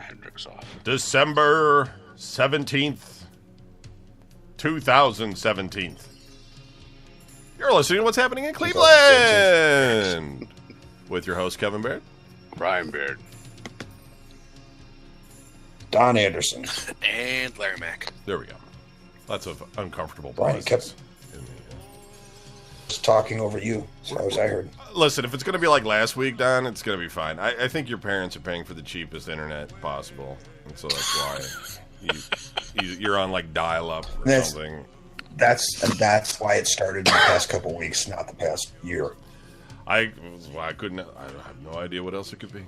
Hendrix off. December 17th, 2017. You're listening to What's Happening in Cleveland with your host, Kevin Baird. Brian Baird. Don Anderson. And Larry Mack. There we go. Lots of uncomfortable Brian pauses. kept talking over you, as far as I heard. Listen, if it's going to be like last week, Don, it's going to be fine. I think your parents are paying for the cheapest internet possible, and so that's why you're on like dial-up or something. That's why it started in the past couple of weeks, not the past year. I have no idea what else it could be.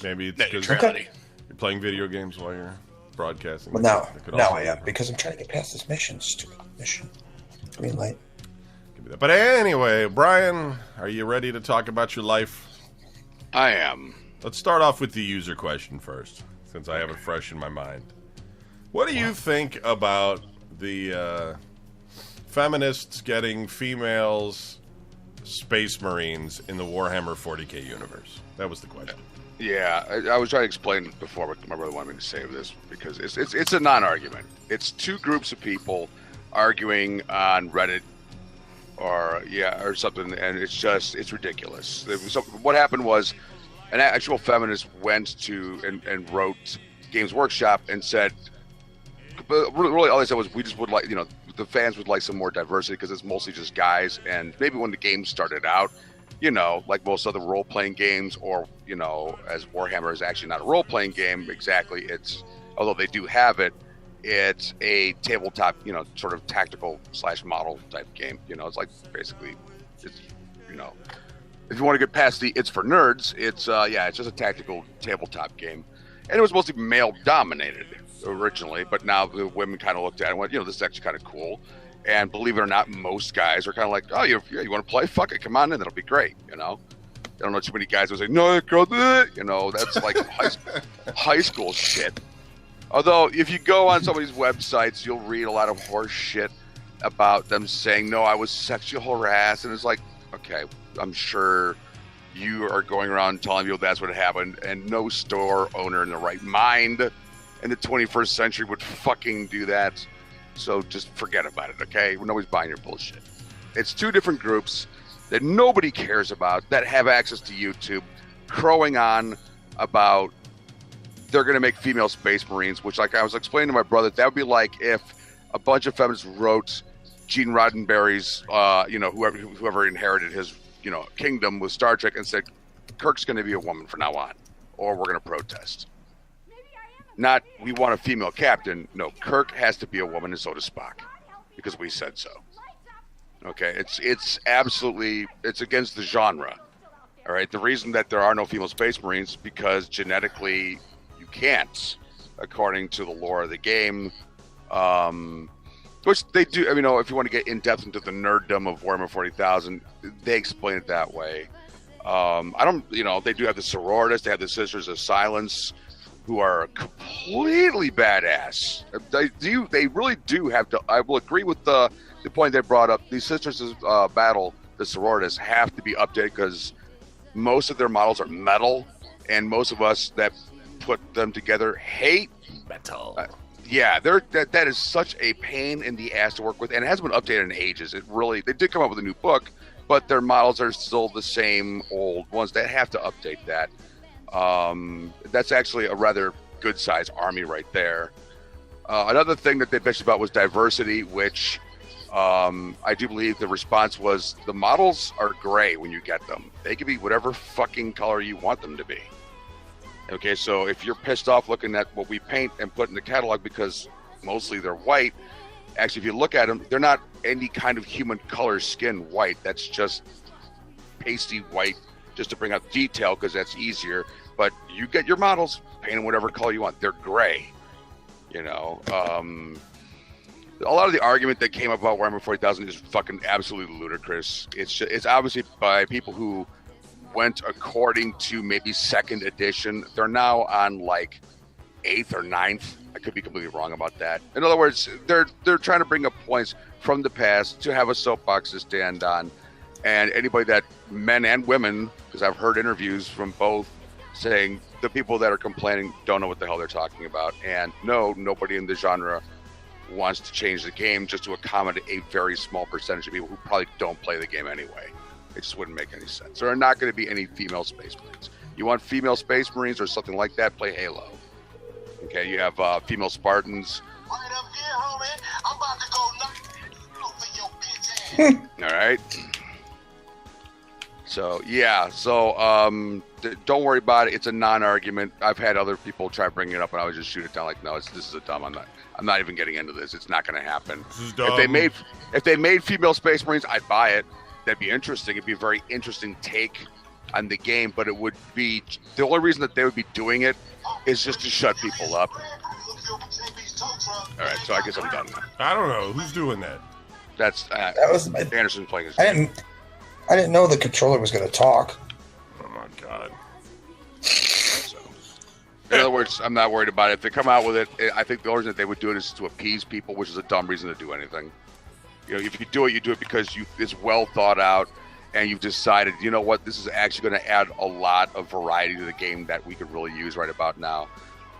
Maybe it's because Neutrality. you're playing video games while you're broadcasting. Well, now I am, because I'm trying to get past this mission. Stupid mission. Green light. But anyway, Brian, are you ready to talk about your life? I am. Let's start off with the user question first, since I have it fresh in my mind. What do you think about the feminists getting females space marines in the Warhammer 40k universe? That was the question. Yeah, I was trying to explain before, but my brother wanted me to save this because it's a non-argument. It's two groups of people arguing on Reddit or something, and it's ridiculous. So what happened was an actual feminist went to and wrote Games Workshop and said, but really all they said was, we just would like, the fans would like some more diversity because it's mostly just guys, and maybe when the game started out, like most other role-playing games, or, as Warhammer is actually not a role-playing game exactly, although they do have it, it's a tabletop, sort of tactical / model type game. It's like basically, if you want to get past it's for nerds, it's just a tactical tabletop game. And it was mostly male dominated originally, but now the women kind of looked at it and went, this is actually kind of cool. And believe it or not, most guys are kind of like, oh, you want to play? Fuck it, come on in, that'll be great, I don't know too many guys who say, no, girl, that's like high school shit. Although, if you go on somebody's websites, you'll read a lot of horse shit about them saying, no, I was sexually harassed. And it's like, okay, I'm sure you are going around telling people that's what happened. And no store owner in the right mind in the 21st century would fucking do that. So just forget about it, okay? Nobody's buying your bullshit. It's two different groups that nobody cares about that have access to YouTube crowing on about they're going to make female space marines, which, like I was explaining to my brother, that would be like if a bunch of feminists wrote Gene Roddenberry's, whoever inherited his, kingdom with Star Trek and said, Kirk's going to be a woman from now on, or we're going to protest. Not, we want a female captain. No, Kirk has to be a woman, and so does Spock, because we said so. Okay, it's absolutely, it's against the genre. All right, the reason that there are no female space marines is because genetically you can't, according to the lore of the game, which they do. If you want to get in depth into the nerddom of Warhammer 40,000, they explain it that way. They do have the sororitas, they have the Sisters of Silence, who are completely badass. They really do have to. I will agree with the point they brought up. These Sisters of Battle, the sororitas, have to be updated because most of their models are metal, and most of us that put them together hate metal. That is such a pain in the ass to work with, and it hasn't been updated in ages. They did come up with a new book, but their models are still the same old ones. They have to update that. That's actually a rather good sized army right there. Another thing that they bitched about was diversity, which I do believe the response was the models are gray when you get them. They can be whatever fucking color you want them to be. Okay, so if you're pissed off looking at what we paint and put in the catalog because mostly they're white, actually if you look at them, they're not any kind of human color skin white. That's just pasty white just to bring out detail because that's easier. But you get your models painted whatever color you want. They're gray. A lot of the argument that came up about Warhammer 40,000 is fucking absolutely ludicrous. It's obviously by people who went according to maybe 2nd edition. They're now on like 8th or 9th. I could be completely wrong about that. In other words, they're trying to bring up points from the past to have a soapbox to stand on. And anybody that, men and women, because I've heard interviews from both saying the people that are complaining don't know what the hell they're talking about. And no, nobody in the genre wants to change the game just to accommodate a very small percentage of people who probably don't play the game anyway. It just wouldn't make any sense. There are not going to be any female Space Marines. You want female Space Marines or something like that, play Halo. Okay, you have female Spartans. Right up here, homie. I'm about to go knock for your bitch ass. All right. So, yeah. So, don't worry about it. It's a non-argument. I've had other people try bringing it up, and I would just shoot it down like, no, this is a dumb. I'm not even getting into this. It's not going to happen. This is dumb. If they made female Space Marines, I'd buy it. That'd be interesting. It'd be a very interesting take on the game, but it would be the only reason that they would be doing it is just to shut people up. All right, so I guess I'm done now. I don't know who's doing that. That's That was my. Anderson playing his I game. didn't know the controller was going to talk. Oh my god. So, in other words, I'm not worried about it. If they come out with it, I think the only reason that they would do it is to appease people, which is a dumb reason to do anything. You know, if you do it because it's well thought out, and you've decided, you know what, this is actually going to add a lot of variety to the game that we could really use right about now.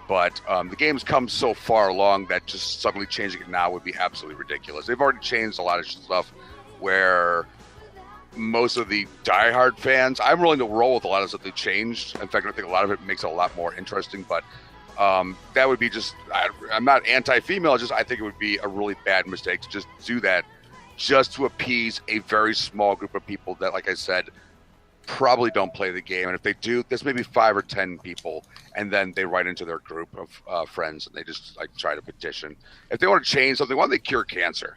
But the game's come so far along that just suddenly changing it now would be absolutely ridiculous. They've already changed a lot of stuff where most of the diehard fans, I'm willing to roll with a lot of stuff they changed. In fact, I think a lot of it makes it a lot more interesting. But that would be just, I'm not anti-female, just I think it would be a really bad mistake to just do that just to appease a very small group of people that, like I said, probably don't play the game. And if they do, there's maybe 5 or 10 people, and then they write into their group of friends and they just like try to petition. If they want to change something, why don't they cure cancer?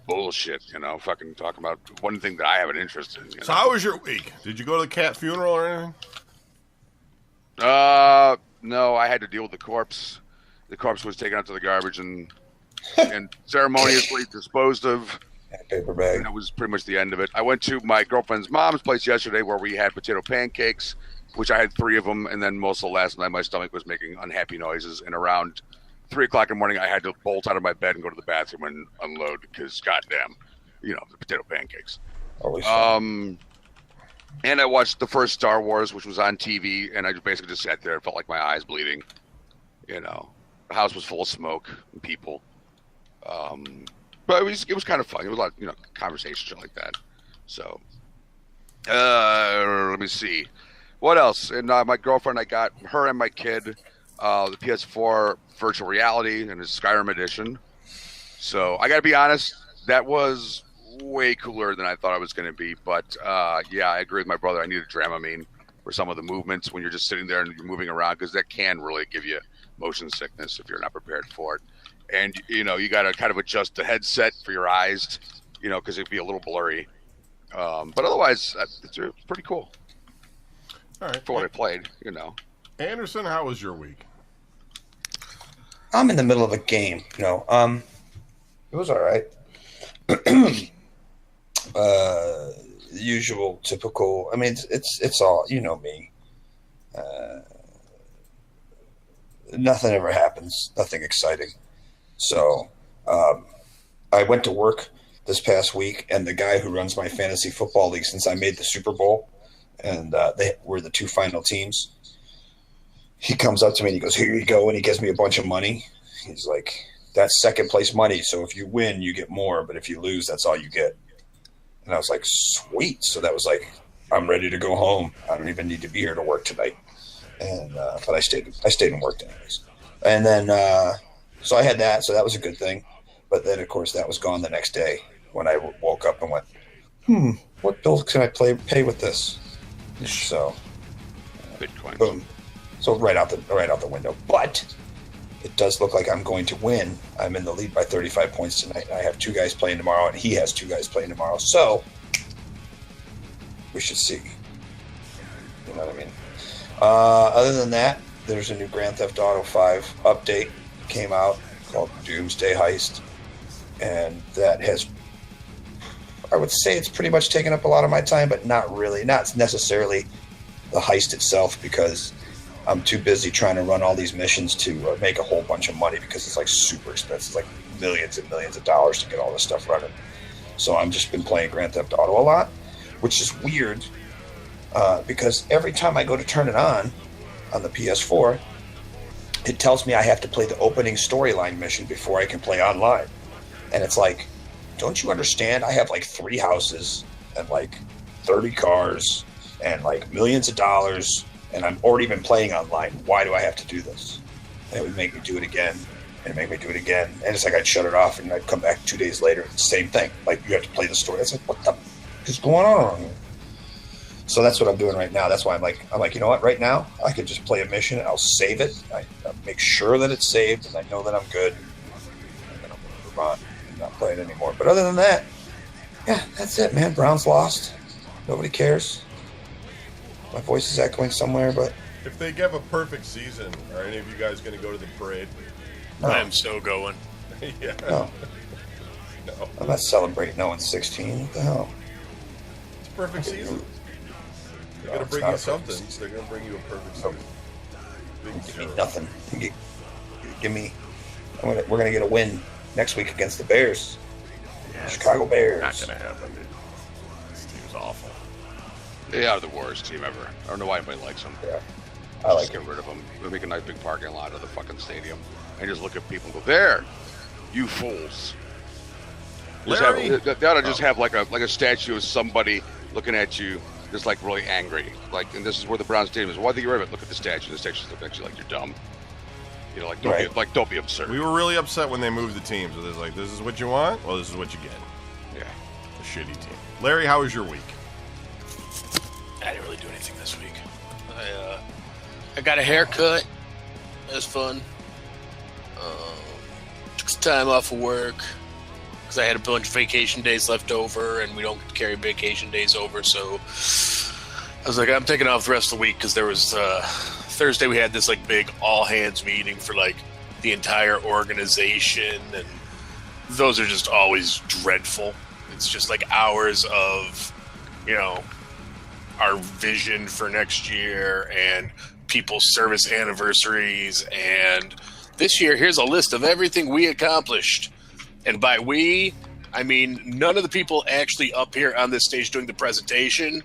Bullshit, fucking talking about one thing that I have an interest in. So how was your week? Did you go to the cat funeral or anything? No, I had to deal with the corpse. The corpse was taken out to the garbage and ceremoniously disposed of. Paper bag. And that was pretty much the end of it. I went to my girlfriend's mom's place yesterday where we had potato pancakes, which I had 3 of them, and then most of the last night my stomach was making unhappy noises, and around 3 o'clock in the morning I had to bolt out of my bed and go to the bathroom and unload because goddamn, the potato pancakes. Always. And I watched the first Star Wars, which was on TV, and I basically just sat there and felt like my eyes bleeding. The house was full of smoke and people. But it was kind of fun. It was a lot of, conversation, shit like that. So, let me see. What else? And my girlfriend, I got her and my kid the PS4 virtual reality and the Skyrim edition. So, I got to be honest, that was way cooler than I thought it was going to be. But, yeah, I agree with my brother. I need a Dramamine for some of the movements when you're just sitting there and you're moving around, because that can really give you motion sickness if you're not prepared for it. And, you got to kind of adjust the headset for your eyes, because it'd be a little blurry. But otherwise, it's pretty cool. All right. For what I played, Anderson, how was your week? I'm in the middle of a game. It was all right. Usual, typical. I mean, it's all, me. Nothing ever happens. Nothing exciting. So I went to work this past week, and the guy who runs my fantasy football league, since I made the Super Bowl, and they were the 2 final teams, he comes up to me and he goes, "Here you go," and he gives me a bunch of money. He's like, "That's second place money, so if you win, you get more, but if you lose, that's all you get." And I was like, "Sweet." So that was like, I'm ready to go home. I don't even need to be here to work tonight. And but I stayed and worked anyways. And then so I had that, so that was a good thing. But then, of course, that was gone the next day when I woke up and went, what bills can I pay with this? So, Bitcoin. boom. So right out the window. But it does look like I'm going to win. I'm in the lead by 35 points tonight. I have 2 guys playing tomorrow, and he has 2 guys playing tomorrow. So we should see. You know what I mean? Other than that, there's a new Grand Theft Auto 5 update came out called Doomsday Heist, and that has, I would say, it's pretty much taken up a lot of my time, but not really, not necessarily the heist itself, because I'm too busy trying to run all these missions to make a whole bunch of money, because it's like super expensive. It's like millions and millions of dollars to get all this stuff running. So I've just been playing Grand Theft Auto a lot, which is weird because every time I go to turn it on the PS4, it tells me I have to play the opening storyline mission before I can play online. And it's like, don't you understand? I have like 3 houses and like 30 cars and like millions of dollars, and I've already been playing online. Why do I have to do this? And it would make me do it again, and make me do it again. And it's like I'd shut it off, and I'd come back 2 days later. Same thing. Like, you have to play the story. It's like, what the is going on? So that's what I'm doing right now. That's why I'm like, you know what? Right now, I could just play a mission, and I'll save it. I make sure that it's saved, and I know that I'm good. And then I'm going to move on and not play it anymore. But other than that, yeah, that's it, man. Browns lost. Nobody cares. My voice is echoing somewhere, but If they give a perfect season, are any of you guys going to go to the parade? no, I'm so going. Yeah. no. No. I'm not celebrating no one's 16. What the hell? It's a perfect season. They're going to it's bring not you a perfect something. season. They're going to bring you a perfect Nope. season. Big Give me zero. nothing. Give me. We're gonna get a win next week against the Bears, Chicago Bears. Not going to happen, dude. This team's awful. They are the worst team ever. I don't know why anybody likes them. Yeah, I like Just it. get rid of them. We'll make a nice big parking lot of the fucking stadium, and just look at people and go, "There, you fools." Just Larry? they ought to just have like a statue of somebody looking at you, just like really angry. Like, and this is where the Browns stadium is. Why do you get rid of it? Look at the statue. The statue's looking at you like you're dumb. You know, like don't Right. don't be absurd. We were really upset when they moved the teams. So it's like, this is what you want? Well, this is what you get. Yeah. A shitty team. Larry, how was your week? I didn't really do anything this week. I got a haircut. That was fun. Took some time off of work because I had a bunch of vacation days left over, and we don't carry vacation days over. So I was like, I'm taking off the rest of the week because there was Thursday we had this like big all hands meeting for like the entire organization, and those are just always dreadful. It's just like hours of, you know, our vision for next year and people's service anniversaries. And this year, here's a list of everything we accomplished. And by we, I mean none of the people actually up here on this stage doing the presentation.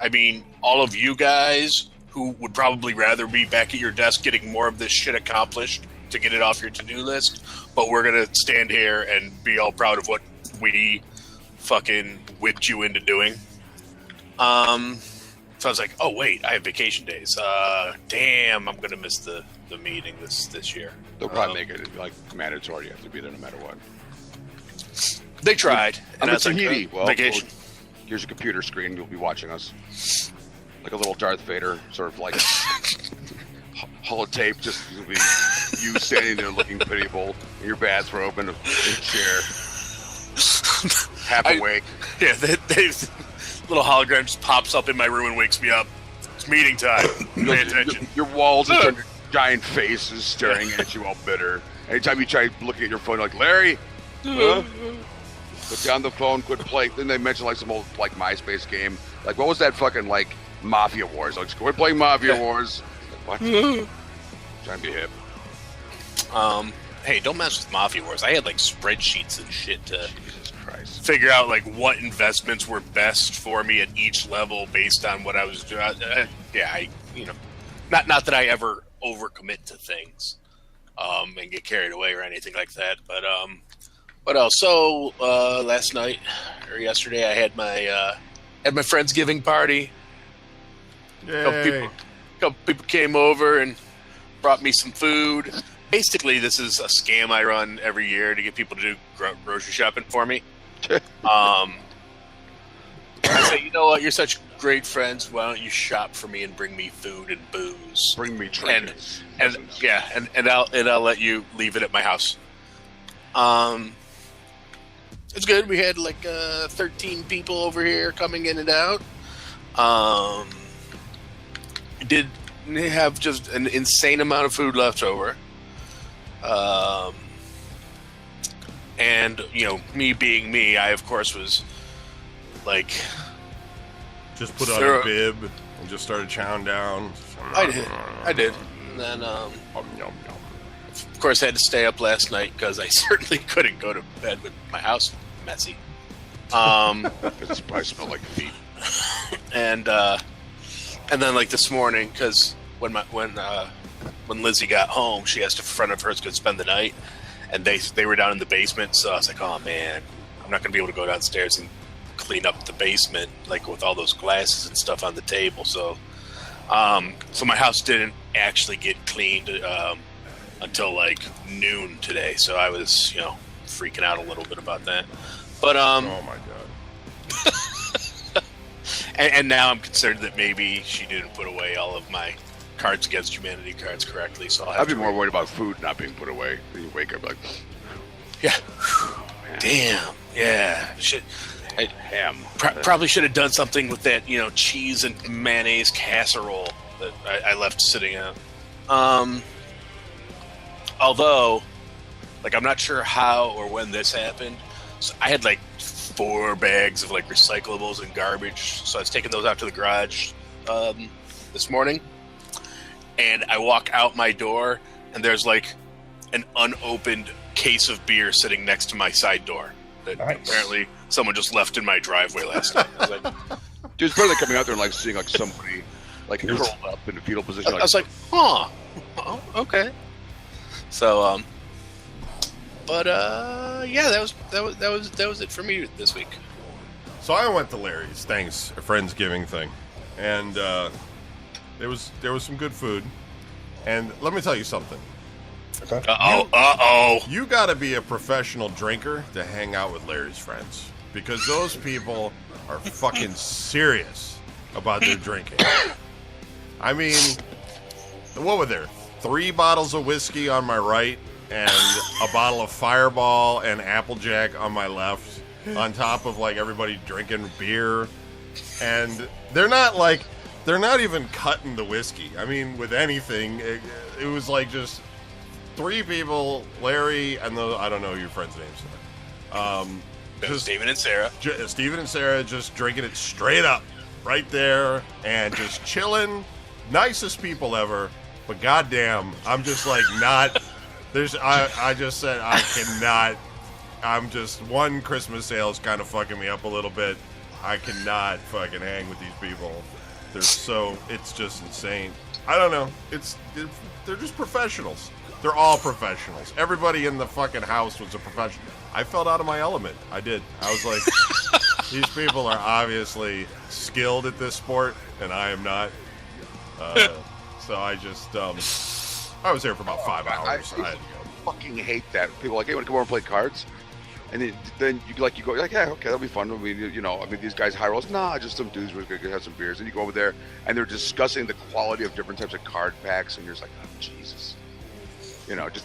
I mean all of you guys who would probably rather be back at your desk getting more of this shit accomplished to get it off your to-do list. But we're going to stand here and be all proud of what we fucking whipped you into doing. So I was like, oh, wait, I have vacation days. Damn, I'm going to miss the meeting this year. They'll probably make it like mandatory. You have to be there no matter what. They tried. I'm I in was like, Tahiti. Well, vacation. here's a computer screen. You'll be watching us. Like a little Darth Vader, sort of like holotape. Just you'll be you standing there looking pitiable in your bathrobe in a chair. Half awake. Yeah, they little hologram just pops up in my room and wakes me up. It's meeting time. Pay attention. Your walls are turned to giant faces staring at you all bitter. Anytime you try looking at your phone, you're like, Larry, huh? Put down the phone, quit playing. Then they mention like some old like MySpace game. Like, what was that fucking like Mafia Wars? Like, quit playing Mafia Wars. Like, what? Trying to be hip. Hey, don't mess with Mafia Wars. I had like spreadsheets and shit to Jesus Christ. figure out like what investments were best for me at each level based on what I was doing. Not that I ever overcommit to things and get carried away or anything like that. But what else? So last night or yesterday, I had my Friendsgiving party. Yay. Couple people came over and brought me some food. Basically, this is a scam I run every year to get people to do grocery shopping for me. I say, you know what? You're such great friends. Why don't you shop for me and bring me food and booze? Bring me trinkets. And I'll let you leave it at my house. It's good. We had like 13 people over here coming in and out. We did have just an insane amount of food left over. And me being me, I of course was like, Just put on a bib and just started chowing down. I did. And then of course I had to stay up last night because I certainly couldn't go to bed with my house messy. Because it probably smelled like feet. And And then like this morning, because when Lizzie got home, she asked if a friend of hers could spend the night, and they were down in the basement. So I was like, oh man, I'm not gonna be able to go downstairs and clean up the basement like with all those glasses and stuff on the table. So so my house didn't actually get cleaned until like noon today. So I was freaking out a little bit about that. But oh my god. and now I'm concerned that maybe she didn't put away all of my Cards Against Humanity cards correctly. So I'd be more worried about food not being put away. Then you wake up like, yeah, damn, yeah, shit. ham. Probably should have done something with that, cheese and mayonnaise casserole that I left sitting out. Although, like, I'm not sure how or when this happened. So I had like 4 bags of like recyclables and garbage. So I was taking those out to the garage this morning, and I walk out my door, and there's like an unopened case of beer sitting next to my side door that apparently someone just left in my driveway last night. I was like, dude, it's better than coming out there and like seeing like somebody like curled up in a fetal position. I was like, huh, oh, okay. So, yeah, that was it for me this week. So I went to Larry's, thanks, a Friendsgiving thing, and there was some good food. And let me tell you something. Okay. You got to be a professional drinker to hang out with Larry's friends, because those people are fucking serious about their drinking. I mean, what were there? 3 bottles of whiskey on my right and a bottle of Fireball and Applejack on my left, on top of like everybody drinking beer. And they're not even cutting the whiskey. I mean, with anything, it was like just 3 people, Larry, and I don't know your friends' names. Just Steven and Sarah. Steven and Sarah just drinking it straight up right there and just chilling. Nicest people ever. But goddamn, I'm just like not. I just said I cannot. I'm just one Christmas sale is kind of fucking me up a little bit. I cannot fucking hang with these people. It's just insane. I don't know. They're just professionals. They're all professionals. Everybody in the fucking house was a professional. I felt out of my element. I did. I was like, these people are obviously skilled at this sport, and I am not. So I just, I was there for about 5 hours. I had to go. Fucking hate that. People are like, hey, want to come over and play cards? And then you go, you're like, yeah, okay, that'll be fun. I mean, these guys high rolls. Nah, just some dudes who are going to have some beers. And you go over there, and they're discussing the quality of different types of card packs, and you're just like, oh, Jesus.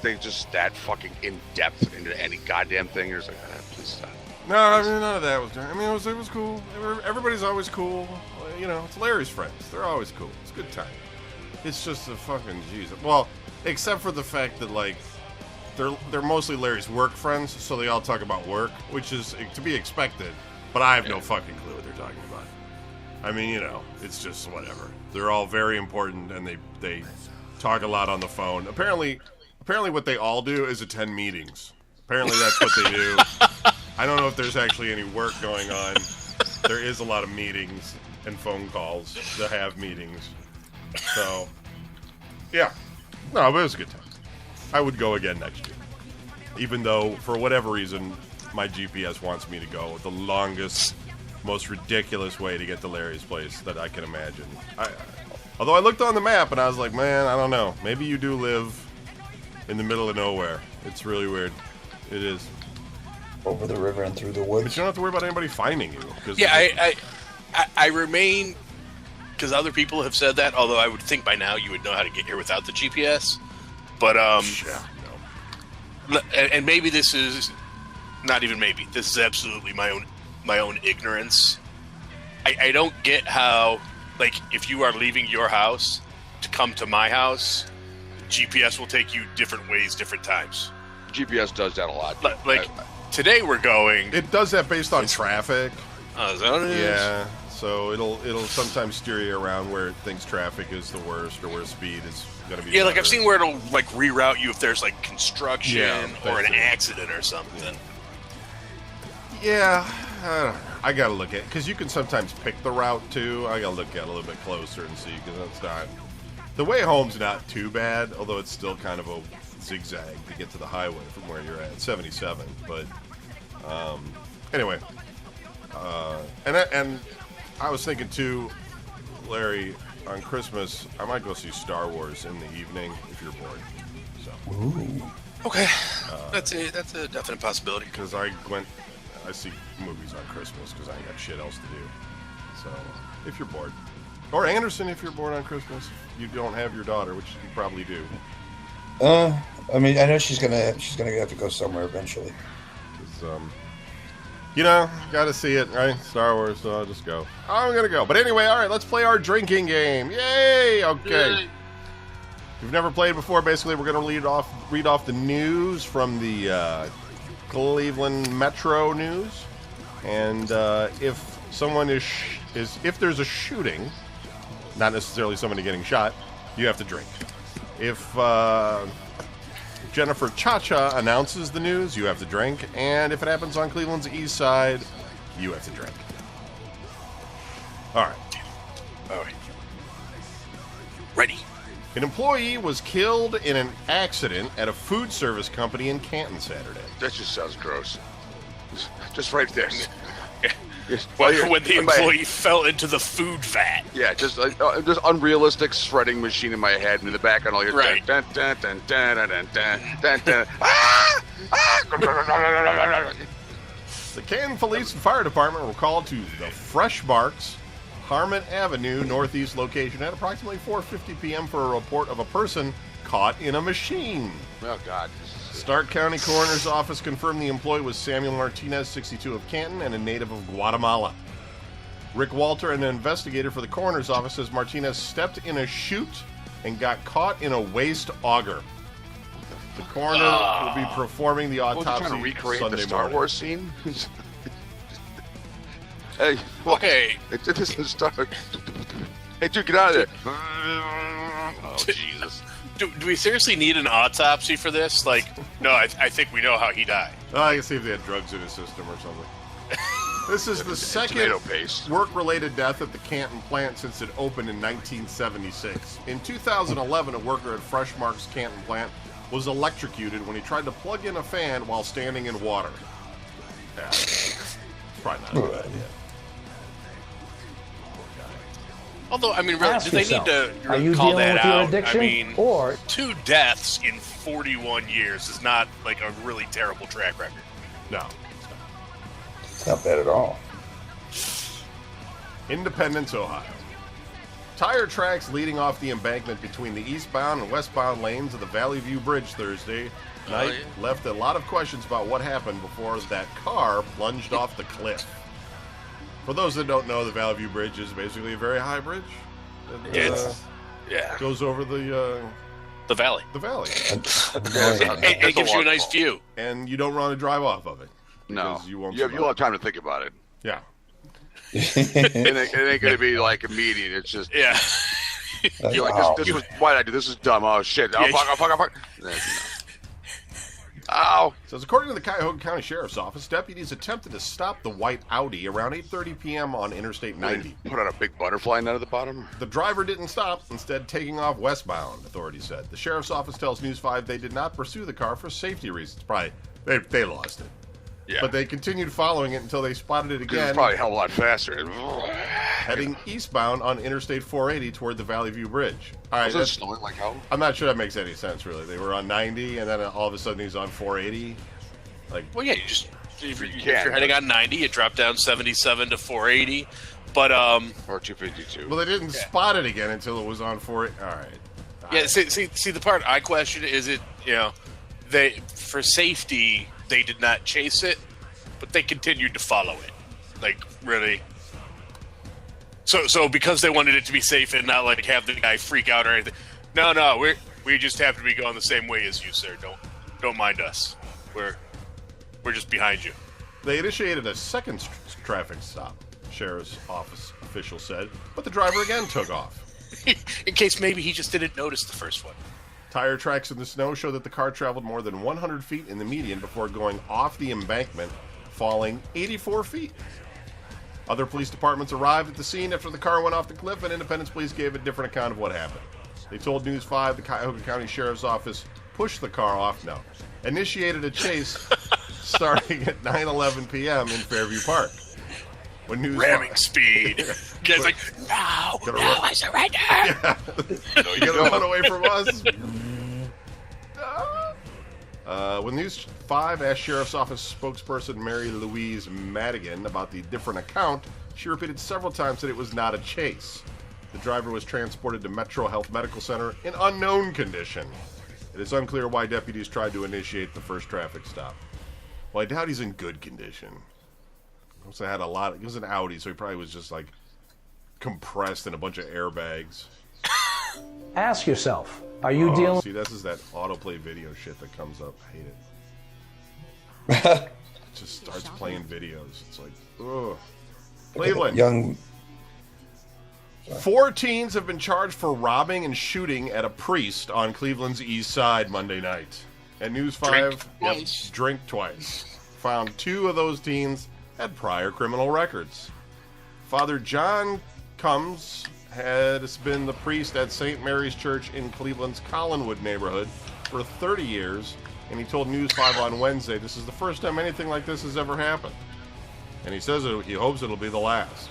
They just that fucking in depth into any goddamn thing. You're just like, please stop. No, I mean, none of that was. I mean, it was cool. Everybody's always cool. It's Larry's friends. They're always cool. It's a good time. It's just a fucking Jesus. Well, except for the fact that like they're mostly Larry's work friends, so they all talk about work, which is to be expected. But I have no fucking clue what they're talking about. I mean, it's just whatever. They're all very important, and they talk a lot on the phone. Apparently, what they all do is attend meetings. Apparently, that's what they do. I don't know if there's actually any work going on. There is a lot of meetings and phone calls to have meetings. So, yeah. No, but it was a good time. I would go again next year. Even though, for whatever reason, my GPS wants me to go the longest, most ridiculous way to get to Larry's place that I can imagine. Although I looked on the map and I was like, man, I don't know. Maybe you do live in the middle of nowhere. It's really weird. It is. Over the river and through the woods. But you don't have to worry about anybody finding you. Yeah, I remain, because other people have said that, although I would think by now you would know how to get here without the GPS. But, yeah, no. And maybe this is, not even maybe, this is absolutely my own ignorance. I don't get how, like, if you are leaving your house to come to my house, GPS will take you different ways, different times. GPS does that a lot. Like, today we're going... It does that based on traffic. Oh, is that what it is? Yeah, so it'll sometimes steer you around where it thinks traffic is the worst or where speed is going to be better. Like I've seen where it'll like reroute you if there's like construction or an accident or something. Yeah, I don't know. I got to look at it, because you can sometimes pick the route, too. I got to look at it a little bit closer and see, because that's not... The way home's not too bad, although it's still kind of a zigzag to get to the highway from where you're at, 77. But, anyway. And I was thinking, too, Larry, on Christmas, I might go see Star Wars in the evening if you're bored. So. Ooh. Okay, that's a definite possibility. Because I see movies on Christmas because I ain't got shit else to do. So, if you're bored. Or Anderson, if you're bored on Christmas. You don't have your daughter, which you probably do. I mean, I know she's gonna have to go somewhere eventually. Got to see it, right? Star Wars, so I'll just go. I'm going to go. But anyway, all right, let's play our drinking game. Yay! Okay. Yay. If you've never played before, basically we're going to read off the news from the Cleveland Metro News. And if someone if there's a shooting, not necessarily somebody getting shot, you have to drink. If Jennifer Cha-Cha announces the news, you have to drink. And if it happens on Cleveland's east side, you have to drink. All right. Ready. An employee was killed in an accident at a food service company in Canton Saturday. That just sounds gross. Just right there. When the employee fell into the food vat. Yeah, just unrealistic shredding machine in my head, and in the back on all your Right. dun, dun, dun, dun, dun, dun, dun, dun, dun. Ah! Ah! The Canton Police and Fire Department were called to the Fresh Marks, Harmon Avenue Northeast location at approximately 4:50 p.m. for a report of a person caught in a machine. Oh God. Stark County Coroner's Office confirmed the employee was Samuel Martinez, 62, of Canton, and a native of Guatemala. Rick Walter, an investigator for the Coroner's Office, says Martinez stepped in a chute and got caught in a waste auger. The coroner will be performing the autopsy trying to recreate Sunday the Star morning. Wars scene. Hey, look, Okay. this is Star. Hey, dude, get out of there! Oh Jesus! Do we seriously need an autopsy for this? Like, no, I think we know how he died. Oh, I can see if they had drugs in his system or something. This is the second Tomato paste. work-related death at the Canton plant since it opened in 1976. In 2011, a worker at Fresh Marks Canton plant was electrocuted when he tried to plug in a fan while standing in water. Yeah, it's probably not a good idea. Although, I mean, really, Ask do they need yourself, to are you call dealing that with your out? addiction, I mean, or 2 deaths in 41 years is not like a really terrible track record. No. It's not bad at all. Independence, Ohio. Tire tracks leading off the embankment between the eastbound and westbound lanes of the Valley View Bridge Thursday night left a lot of questions about what happened before that car plunged off the cliff. For those that don't know, the Valley View Bridge is basically a very high bridge. It goes over the valley. The valley. It gives you a nice view. And you don't want to drive off of it. No, You won't you'll have time to think about it. Yeah. It ain't going to be like immediate. It's just you're like, Wow. this was why did I do this? Is dumb. Oh shit! Oh fuck! Ow! Says according to the Cuyahoga County Sheriff's Office, deputies attempted to stop the white Audi around 8:30 p.m. on Interstate 90. Put on a big butterfly net at the bottom. The driver didn't stop, instead taking off westbound, authorities said. The Sheriff's Office tells News 5 they did not pursue the car for safety reasons. Probably, they lost it. Yeah, But they continued following it until they spotted it it's again, probably a hell of a lot faster. heading eastbound on Interstate 480 toward the Valley View Bridge. All right, Was it snowing like hell? I'm not sure that makes any sense, really. They were on 90, and then all of a sudden he's on 480. Well, yeah, you just if you're heading on 90, you drop down 77 to 480. But Or 252. Well, they didn't spot it again until it was on 480. All right. yeah, see the part I question is they for safety they did not chase it, but they continued to follow it. Like really. So because they wanted it to be safe and not like have the guy freak out or anything. No, we just happen to be going the same way as you, sir. Don't mind us. We're just behind you. They initiated a second traffic stop, Sheriff's Office official said, but the driver again took off. In case maybe he just didn't notice the first one. Tire tracks in the snow show that the car traveled more than 100 feet in the median before going off the embankment, falling 84 feet. Other police departments arrived at the scene after the car went off the cliff, and Independence Police gave a different account of what happened. They told News 5 the Cuyahoga County Sheriff's Office pushed the car off, initiated a chase starting at 9:11 p.m. in Fairview Park. When News Ramming speed. Guys like, no, I surrender. Yeah. No, You gotta run away from us. When News 5 asked Sheriff's Office spokesperson Mary Louise Madigan about the different account, she repeated several times that it was not a chase. The driver was transported to Metro Health Medical Center in unknown condition. It is unclear why deputies tried to initiate the first traffic stop. Well, I doubt he's in good condition. He also had he was an Audi, so he probably was just like compressed in a bunch of airbags. Ask yourself, are you dealing... See, this is that autoplay video shit that comes up. I hate it. It just starts playing videos. It's like, ugh. Cleveland. Young. 4 teens have been charged for robbing and shooting at a priest on Cleveland's east side Monday night. And News 5 drink twice. Found 2 of those teens had prior criminal records. Father John Combs has been the priest at St. Mary's Church in Cleveland's Collinwood neighborhood for 30 years, and he told News 5 on Wednesday this is the first time anything like this has ever happened. And he says he hopes it'll be the last.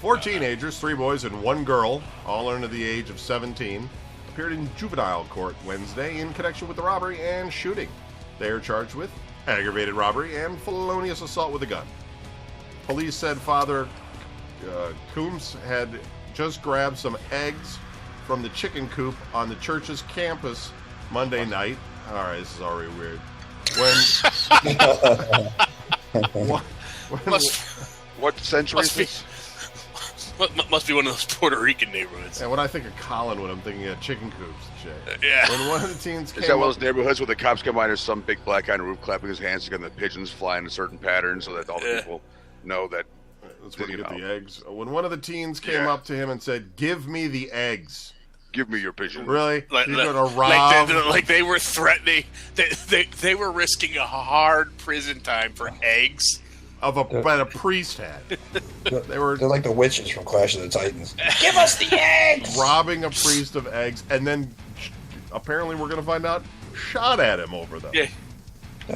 4 teenagers, 3 boys and 1 girl, all under the age of 17, appeared in juvenile court Wednesday in connection with the robbery and shooting. They are charged with aggravated robbery and felonious assault with a gun. Police said Father Coombs had just grabbed some eggs from the chicken coop on the church's campus Monday night. All right, this is already weird. What century is this? Must be one of those Puerto Rican neighborhoods. And when I think of Collinwood, I'm thinking of chicken coops and shit. Yeah. When one of the teens came Is that one up, of those neighborhoods where the cops come by and there's some big black guy on the roof clapping his hands and the pigeons fly in a certain pattern so that all the people know that... That's where you get the eggs. When one of the teens came up to him and said, "Give me the eggs." Give me your pigeon. Really? Like, You're going to rob? like they were threatening. They were risking a hard prison time for eggs. But a priest had. They're like the witches from Clash of the Titans. Give us the eggs! Robbing a priest of eggs, and then apparently we're going to find out shot at him over them. Yeah.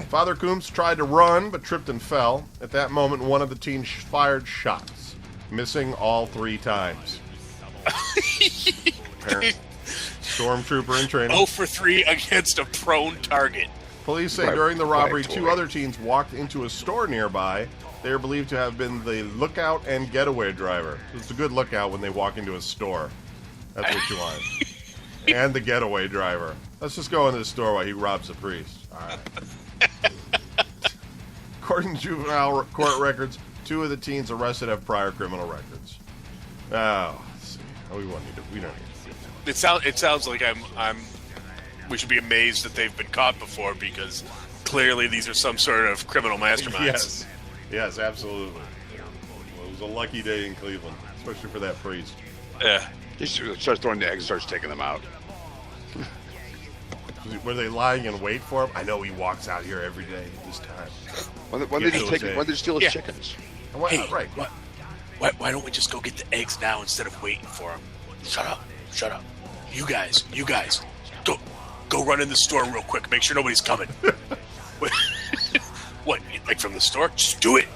Father Coombs tried to run, but tripped and fell. At that moment, one of the teens fired shots, missing all 3 times. Stormtrooper in training. 0 for 3 against a prone target. Police say during the robbery, 2 other teens walked into a store nearby. They are believed to have been the lookout and getaway driver. It's a good lookout when they walk into a store. That's what you want. And the getaway driver. Let's just go into the store while he robs the priest. All right. According to juvenile court records, 2 of the teens arrested have prior criminal records. Oh, let's see. We don't need to. It sounds like we should be amazed that they've been caught before because clearly these are some sort of criminal masterminds. Yes, absolutely. Well, it was a lucky day in Cleveland, especially for that priest. Yeah. He starts throwing the eggs and starts taking them out. Were they lying in wait for him? I know he walks out here every day at this time. When did he steal his chickens? Hey, right. Why don't we just go get the eggs now instead of waiting for them? Shut up. You guys, go run in the store real quick. Make sure nobody's coming. What, like from the store? Just do it.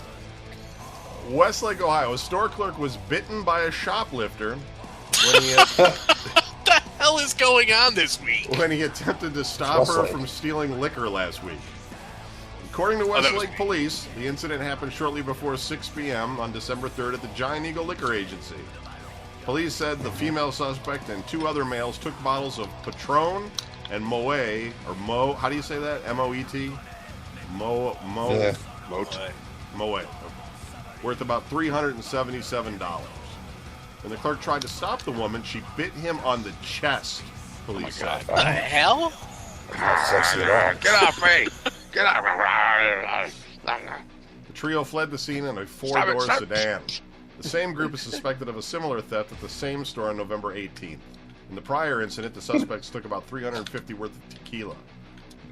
Westlake, Ohio. A store clerk was bitten by a shoplifter when he had... What the hell is going on this week? When he attempted to stop her from stealing liquor last week. According to Westlake Police, the incident happened shortly before 6 p.m. on December 3rd at the Giant Eagle Liquor Agency. Police said the female suspect and 2 other males took bottles of Patron and Moet, or Mo, how do you say that? M-O-E-T? Moet. Worth about $377. When the clerk tried to stop the woman, she bit him on the chest, police said. What the hell? Not sexy at all. Get off me! Get off! The trio fled the scene in a 4-door sedan. The same group is suspected of a similar theft at the same store on November 18th. In the prior incident, the suspects took about $350 worth of tequila.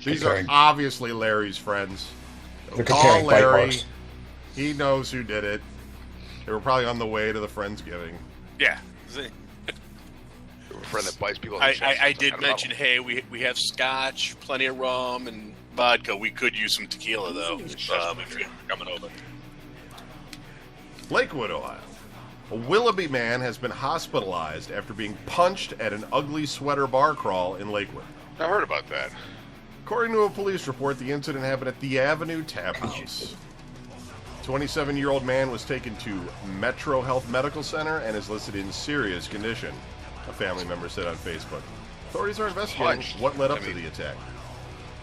These are obviously Larry's friends. They're Call comparing bite Larry. marks. He knows who did it. They were probably on the way to the Friendsgiving. Yeah. A friend that bites people in the chest. I did mention, hey, we have scotch, plenty of rum, and vodka. We could use some tequila, though, if you're coming over. Lakewood, Ohio. A Willoughby man has been hospitalized after being punched at an ugly sweater bar crawl in Lakewood. I heard about that. According to a police report, the incident happened at the Avenue Tap House. 27-year-old man was taken to Metro Health Medical Center and is listed in serious condition, a family member said on Facebook. Authorities are investigating what led up to the attack.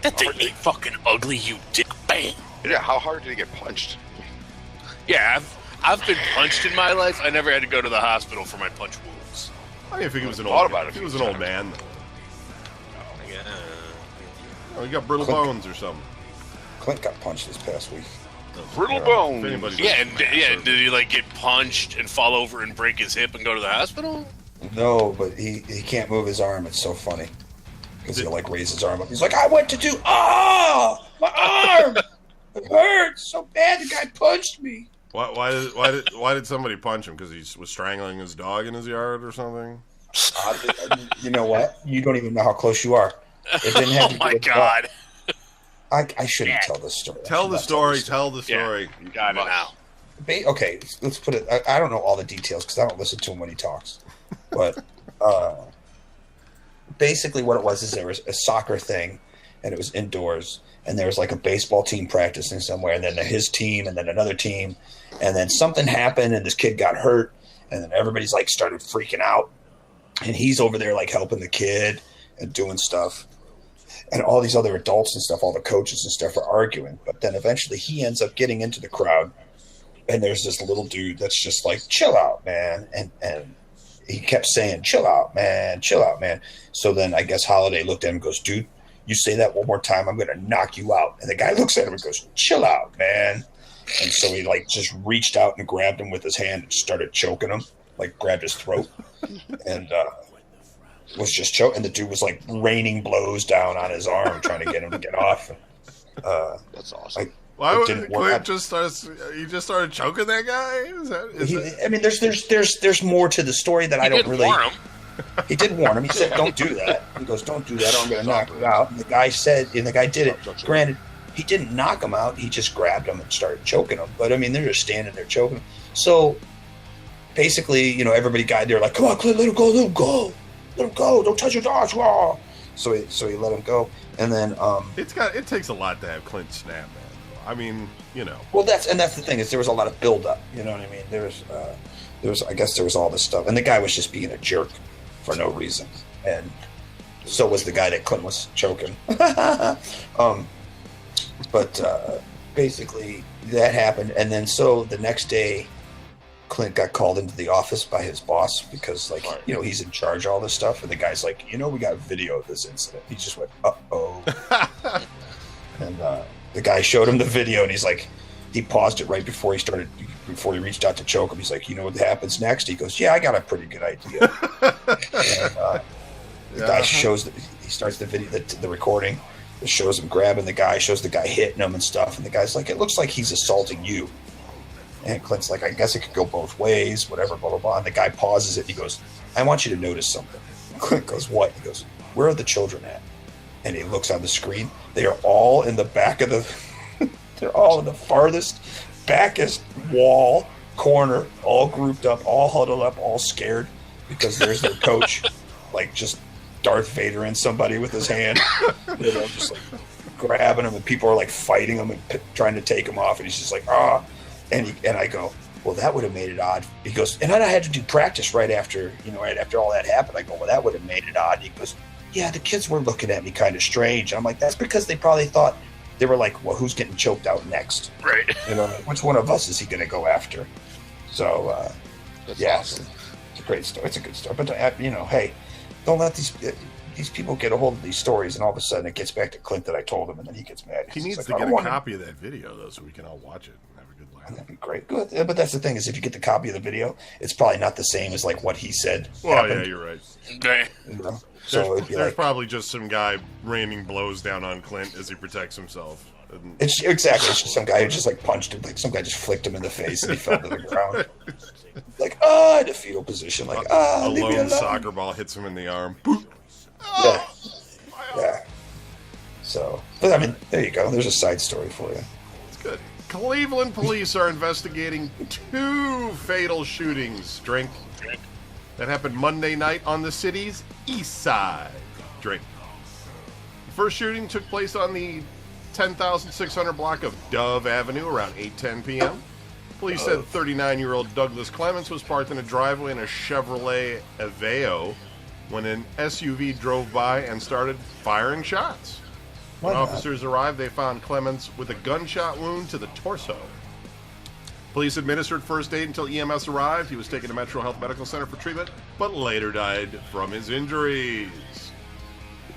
That thing ain't fucking ugly, you dick. Bang. Yeah, how hard did he get punched? Yeah, I've been punched in my life. I never had to go to the hospital for my punch wounds. I mean, if he was an Thought old, about it if a he was few an old times. man, Yeah. oh, he got brittle bones or something. Clint got punched this past week. Brittle If bones. anybody's Yeah, listening, did he like get punched and fall over and break his hip and go to the hospital? No, but he can't move his arm. It's so funny because he'll like raise his arm up. He's like, I went to do my arm. It hurts so bad. The guy punched me. Why did somebody punch him? Because he was strangling his dog in his yard or something? You know what? You don't even know how close you are. It didn't have to Oh do my with god. I shouldn't tell this story. Tell the story. Tell the story. You got it now. Okay, let's put it. I don't know all the details because I don't listen to him when he talks. But basically, what it was is there was a soccer thing, and it was indoors, and there was like a baseball team practicing somewhere, and then his team, and then another team, and then something happened, and this kid got hurt, and then everybody's like started freaking out, and he's over there like helping the kid and doing stuff. And all these other adults and stuff, all the coaches and stuff are arguing. But then eventually he ends up getting into the crowd. And there's this little dude that's just like, chill out, man. And he kept saying, chill out, man. Chill out, man. So then I guess Holiday looked at him and goes, dude, you say that one more time, I'm going to knock you out. And the guy looks at him and goes, chill out, man. And so he like just reached out and grabbed him with his hand and started choking him, like grabbed his throat. And, was just choking. The dude was like raining blows down on his arm, trying to get him to get off. That's awesome. Why would Clint just started choking that guy? I mean, there's more to the story that I don't really. Warn him. He did warn him. He said, "Don't do that." He goes, "Don't do that, or I'm going to knock you out." And the guy said, and the guy did it. Granted, he didn't knock him out. He just grabbed him and started choking him. But I mean, they're just standing there choking him. So basically, you know, everybody got there like, "Come on, Clint, let him go, let him go." Let him go! Don't touch your dogs! Raw. So he let him go, and then it takes a lot to have Clint snap, man. I mean, you know. Well, that's the thing is there was a lot of buildup. You know what I mean? There was I guess there was all this stuff, and the guy was just being a jerk for no reason, and so was the guy that Clint was choking. But basically that happened, and then so the next day. Clint got called into the office by his boss because, like, you know, he's in charge of all this stuff. And the guy's like, you know, we got video of this incident. He just went, uh-oh. And the guy showed him the video, and he's like, he paused it right before he reached out to choke him. He's like, you know what happens next? He goes, yeah, I got a pretty good idea. And the guy shows, he starts the video, the recording. It shows him grabbing the guy, shows the guy hitting him and stuff. And the guy's like, it looks like he's assaulting you. And Clint's like, I guess it could go both ways, whatever, blah, blah, blah. And the guy pauses it. And he goes, I want you to notice something. And Clint goes, what? He goes, where are the children at? And he looks on the screen. They are all in the back of they're all in the farthest, backest wall, corner, all grouped up, all huddled up, all scared because there's their coach, like just Darth Vader and somebody with his hand. You know, just like grabbing him, and people are like fighting him and trying to take him off. And he's just like, ah. And I go, well, that would have made it odd. He goes, and then I had to do practice right after all that happened. I go, well, that would have made it odd. He goes, yeah, the kids were looking at me kind of strange. I'm like, that's because they probably thought, they were like, well, who's getting choked out next? Right. You know, which one of us is he going to go after? So, yeah, awesome. It's a great story. It's a good story. But, you know, hey, don't let these people get a hold of these stories, and all of a sudden it gets back to Clint that I told him, and then he gets mad. He needs like, to get a copy of that video, though, so we can all watch it and have a good laugh. That'd be great. Good. But that's the thing is, if you get the copy of the video, it's probably not the same as like what he said. Well, happened, yeah, you're right. Okay. you know? So There's probably just some guy raining blows down on Clint as he protects himself. It's exactly. It's just some guy who just like punched him. Like some guy just flicked him in the face and he fell to the ground. Like in a fetal position. Like a leave me lone alone. soccer ball hits him in the arm. Boop. Yeah. Yeah. So, but I mean, there you go. There's a side story for you. It's good. Cleveland police are investigating 2 fatal shootings. Drink. That happened Monday night on the city's east side. Drink. The first shooting took place on the 10,600 block of Dove Avenue around 8:10 p.m. Police said 39-year-old Douglas Clements was parked in a driveway in a Chevrolet Aveo when an SUV drove by and started firing shots. When officers arrived, they found Clements with a gunshot wound to the torso. Police administered first aid until EMS arrived. He was taken to Metro Health Medical Center for treatment, but later died from his injuries.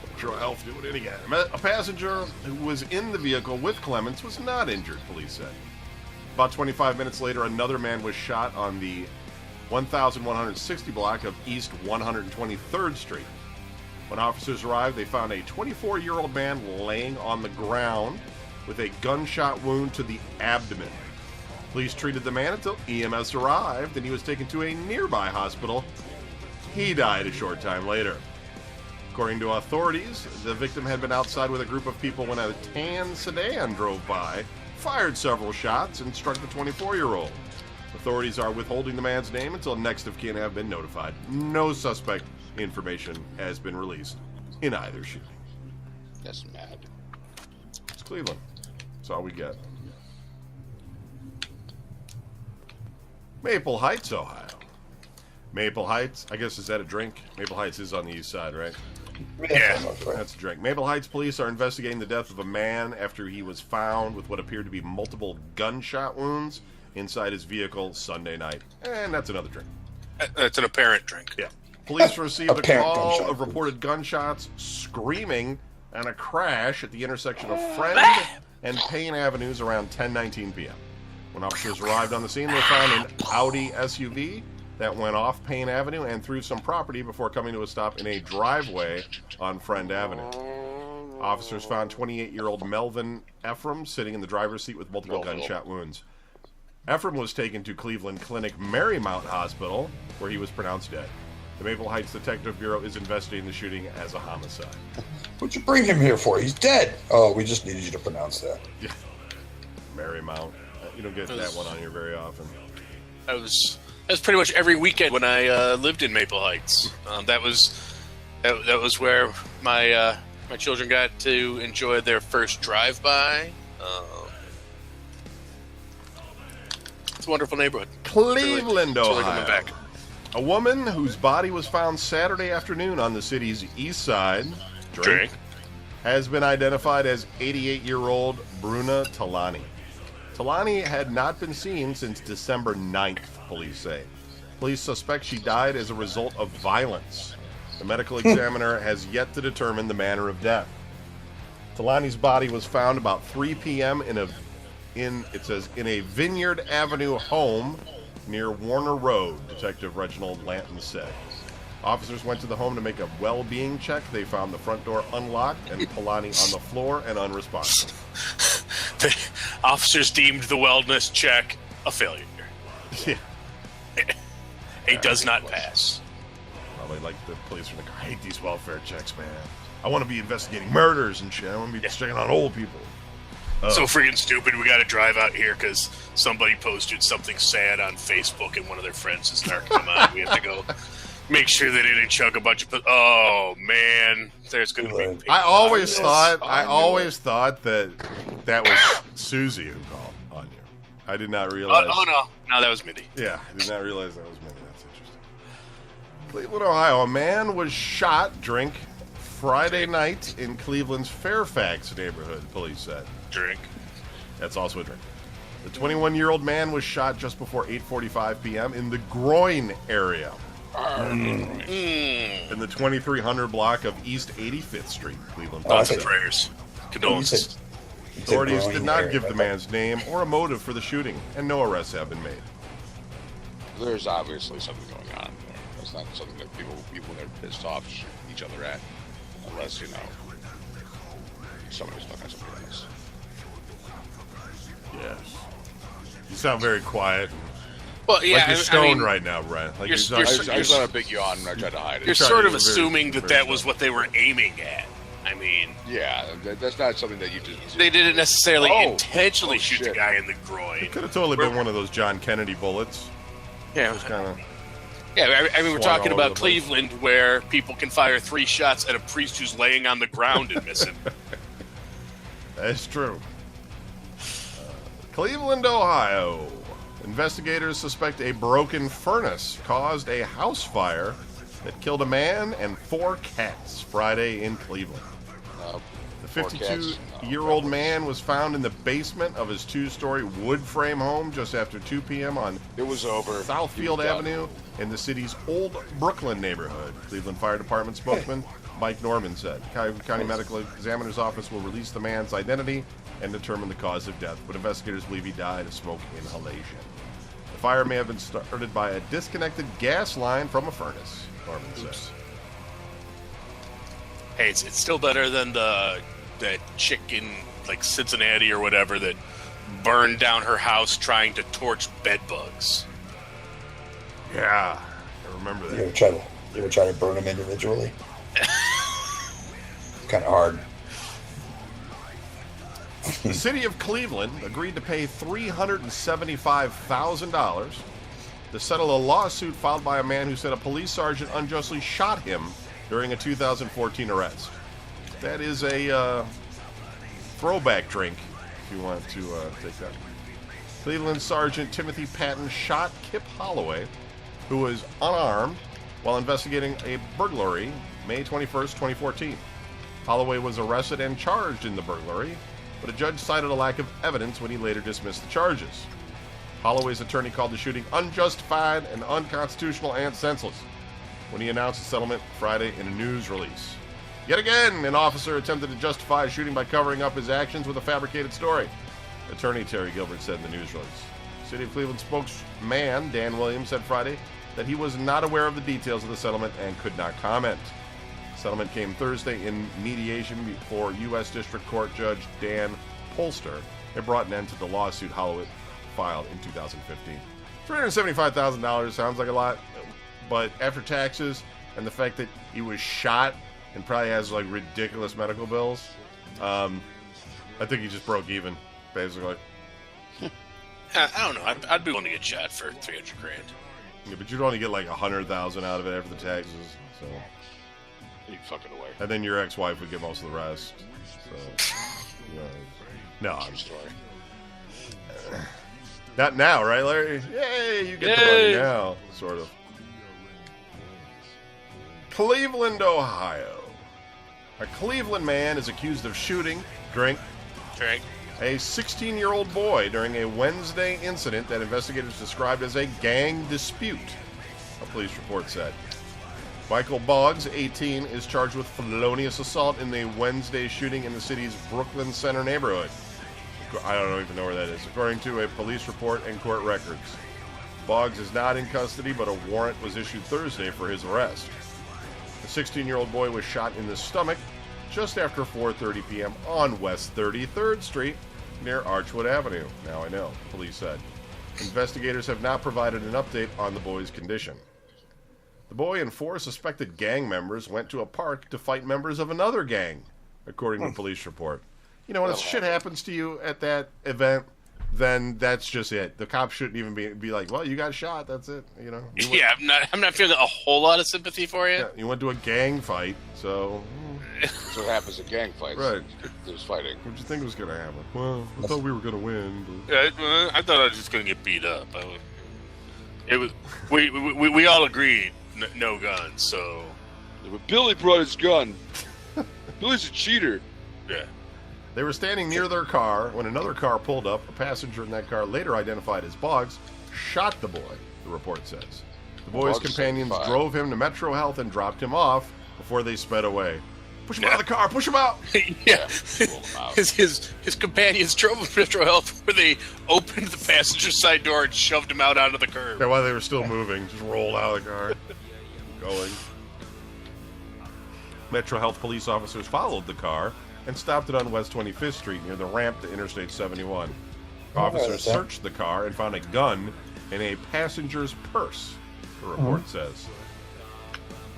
Metro Health doing it again. A passenger who was in the vehicle with Clements was not injured, police said. About 25 minutes later, another man was shot on the 1,160 block of East 123rd Street. When officers arrived, they found a 24-year-old man laying on the ground with a gunshot wound to the abdomen. Police treated the man until EMS arrived, and he was taken to a nearby hospital. He died a short time later. According to authorities, the victim had been outside with a group of people when a tan sedan drove by, fired several shots, and struck the 24-year-old. Authorities are withholding the man's name until next of kin have been notified. No suspect information has been released in either shooting. That's mad. It's Cleveland. That's all we get. Maple Heights, Ohio. Maple Heights, I guess, is that a drink? Maple Heights is on the east side, right? Yeah. That's a drink. Maple Heights police are investigating the death of a man after he was found with what appeared to be multiple gunshot wounds inside his vehicle Sunday night. And that's another drink. That's an apparent drink. Yeah. Police received a Apparent call gunshot. of reported gunshots, screaming, and a crash at the intersection of Friend and Payne Avenues around 10:19 p.m. When officers arrived on the scene, they found an Audi SUV that went off Payne Avenue and through some property before coming to a stop in a driveway on Friend Avenue. Officers found 28-year-old Melvin Ephraim sitting in the driver's seat with multiple gunshot wounds. Ephraim was taken to Cleveland Clinic Marymount Hospital, where he was pronounced dead. The Maple Heights Detective Bureau is investigating the shooting as a homicide. What'd you bring him here for? He's dead. Oh, we just needed you to pronounce that. Yeah. Marymount. You don't get that one on here very often. That was pretty much every weekend when I lived in Maple Heights. That was where my children got to enjoy their first drive-by. It's a wonderful neighborhood. Cleveland, It's really Ohio. coming back. A woman whose body was found Saturday afternoon on the city's east side, drink, has been identified as 88-year-old Bruna Talani. Talani had not been seen since December 9th, police say. Police suspect she died as a result of violence. The medical examiner has yet to determine the manner of death. Talani's body was found about 3 p.m. in a Vineyard Avenue home near Warner Road, Detective Reginald Lanton said. Officers went to the home to make a well-being check. They found the front door unlocked and Talani on the floor and unresponsive. The officers deemed the wellness check a failure. Yeah. It does not pass. Probably like the police are like, I hate these welfare checks, man. I want to be investigating murders and shit. I want to be checking on old people. So freaking stupid. We got to drive out here because somebody posted something sad on Facebook and one of their friends is narking them out. We have to go make sure they didn't chug a bunch of. Oh man, there's going to be. I always thought that was Susie who called on you. I did not realize. No, that was Mindy. Yeah, I did not realize that was Mindy. That's interesting. Cleveland, Ohio. A man was shot, Friday night in Cleveland's Fairfax neighborhood, police said. Drink. That's also a drink. The 21-year-old man was shot just before 8:45 p.m. in the groin area. In the 2300 block of East 85th Street, Cleveland. Thoughts and prayers. Condolences. Authorities did not give the man's name or a motive for the shooting, and no arrests have been made. There's obviously something going on there. It's not something that people that are pissed off shoot each other at, unless somebody's looking at something else. Yes. You sound very quiet. Well, yeah, Like you're stoned I mean, right now, Brent. Like you're- you're, I just let a big yawn and I tried to hide You're it. sort of You're very- assuming that very that was strong. what they were aiming at. I mean, Yeah, that's not something that you just. they didn't necessarily Oh. intentionally Oh, shoot the shit. guy in the groin. Could have totally been one of those John Kennedy bullets. Yeah, Kind of. yeah. I mean, we're Swung talking all over about the place. Cleveland, where people can fire 3 shots at a priest who's laying on the ground and miss him. That's true. Cleveland, Ohio. Investigators suspect a broken furnace caused a house fire that killed a man and 4 cats Friday in Cleveland. The 52-year-old man was found in the basement of his 2-story wood frame home just after 2 p.m. on It was over. Southfield He was done. Avenue in the city's Old Brooklyn neighborhood. Cleveland Fire Department spokesman Mike Norman said. County Medical Examiner's Office will release the man's identity and determine the cause of death, but investigators believe he died of smoke inhalation. The fire may have been started by a disconnected gas line from a furnace, Norman said. Hey, it's still better than that chick in like Cincinnati or whatever that burned down her house trying to torch bed bugs. Yeah, I remember You that. ever try to burn them individually? Kind of hard. The city of Cleveland agreed to pay $375,000 to settle a lawsuit filed by a man who said a police sergeant unjustly shot him during a 2014 arrest. That is a throwback drink, if you want to take that. Cleveland Sergeant Timothy Patton shot Kip Holloway, who was unarmed, while investigating a burglary May 21st, 2014. Holloway was arrested and charged in the burglary, but a judge cited a lack of evidence when he later dismissed the charges. Holloway's attorney called the shooting unjustified and unconstitutional and senseless when he announced the settlement Friday in a news release. Yet again, an officer attempted to justify a shooting by covering up his actions with a fabricated story, attorney Terry Gilbert said in the news release. City of Cleveland spokesman Dan Williams said Friday that he was not aware of the details of the settlement and could not comment. The settlement came Thursday in mediation before U.S. District Court Judge Dan Polster. It brought an end to the lawsuit Holloway filed in 2015. $375,000 sounds like a lot, but after taxes and the fact that he was shot and probably has like ridiculous medical bills, I think he just broke even, basically. I don't know. I'd be willing to get shot for $300,000. Yeah, but you'd only get like $100,000 out of it after the taxes, so. You fucking away. And then your ex-wife would get most of the rest. So, no, True story. not now, right, Larry? Yay, you get the Yay. money now, sort of. Cleveland, Ohio. A Cleveland man is accused of shooting, Drink. a 16-year-old boy during a Wednesday incident that investigators described as a gang dispute, a police report said. Michael Boggs, 18, is charged with felonious assault in the Wednesday shooting in the city's Brooklyn Center neighborhood. I don't even know where that is, according to a police report and court records. Boggs is not in custody, but a warrant was issued Thursday for his arrest. The 16-year-old boy was shot in the stomach just after 4:30 p.m. on West 33rd Street near Archwood Avenue. Now I know, police said. Investigators have not provided an update on the boy's condition. The boy and 4 suspected gang members went to a park to fight members of another gang, according to a police report. You know, when shit happens to you at that event, then that's just it. The cops shouldn't even be like, well, you got shot, that's it. You know. You went, Yeah, I'm not feeling a whole lot of sympathy for you. yeah, you went to a gang fight, so That's what happens at gang fights. Right. There's fighting. what'd you think was going to happen? Well, I thought we were going to win. But... Yeah, I thought I was just gonna get beat up. It was. We all agreed no guns. So But Billy brought his gun. Billy's a cheater. yeah. They were standing near their car when another car pulled up. A passenger in that car, later identified as Boggs, shot the boy, the report says. The boy's Boggs is companions 75. drove him to Metro Health and dropped him off before they sped away. Push him out of the car! Push him out! Yeah, Roll him out. his companions drove him to Metro Health, where they opened the passenger side door and shoved him out onto the curb. Yeah, while they were still moving, just rolled out of the car. Going. Metro Health police officers followed the car and stopped it on West 25th Street near the ramp to Interstate 71. Officers searched the car and found a gun in a passenger's purse, the report says.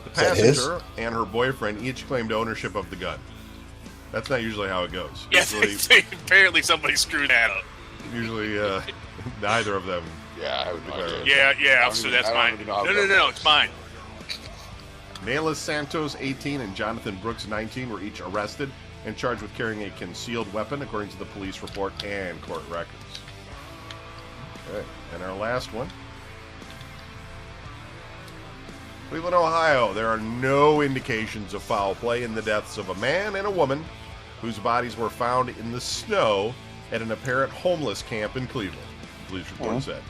The passenger and her boyfriend each claimed ownership of the gun. That's not usually how it goes. Yeah, apparently somebody screwed that up. Usually, neither of them. Yeah, I have no idea. Yeah, so that's mine. No, it's mine. Nayla Santos, 18, and Jonathan Brooks, 19, were each arrested and charged with carrying a concealed weapon, according to the police report and court records. Okay, and our last one. Cleveland, Ohio. There are no indications of foul play in the deaths of a man and a woman whose bodies were found in the snow at an apparent homeless camp in Cleveland, the police report said.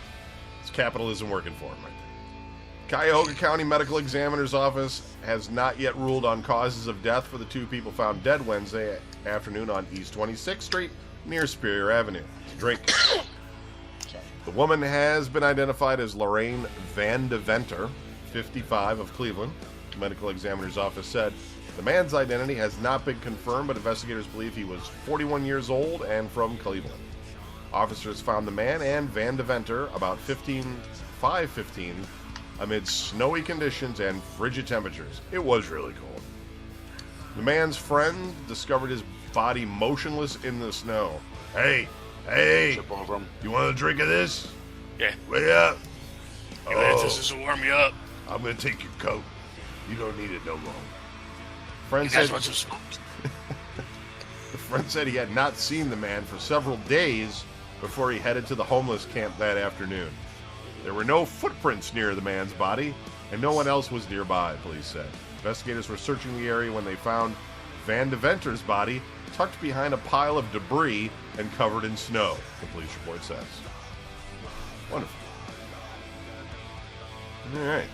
It's capitalism working for him right there. Cuyahoga County Medical Examiner's Office has not yet ruled on causes of death for the two people found dead Wednesday afternoon on East 26th Street near Superior Avenue. Drink. The woman has been identified as Lorraine Van Deventer, 55, of Cleveland. The medical examiner's office said the man's identity has not been confirmed, but investigators believe he was 41 years old and from Cleveland. Officers found the man and Van Deventer about 5:15 amid snowy conditions and frigid temperatures. It was really cold. The man's friend discovered his body motionless in the snow. Hey, you want a drink of this? Yeah. Wait up. This will warm you up. I'm going to take your coat. You don't need it no more. You guys want some smoke? The friend said he had not seen the man for several days before he headed to the homeless camp that afternoon. There were no footprints near the man's body, and no one else was nearby, police said. Investigators were searching the area when they found Van Deventer's body tucked behind a pile of debris and covered in snow, the police report says. Wonderful. All right.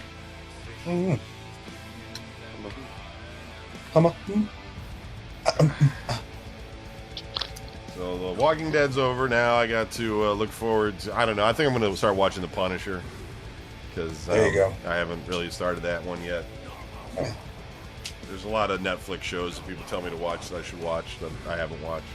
So The Walking Dead's over now. I got to look forward to, I don't know, I think I'm going to start watching The Punisher. Because there you go. I haven't really started that one yet. There's a lot of Netflix shows that people tell me to watch that I should watch that I haven't watched.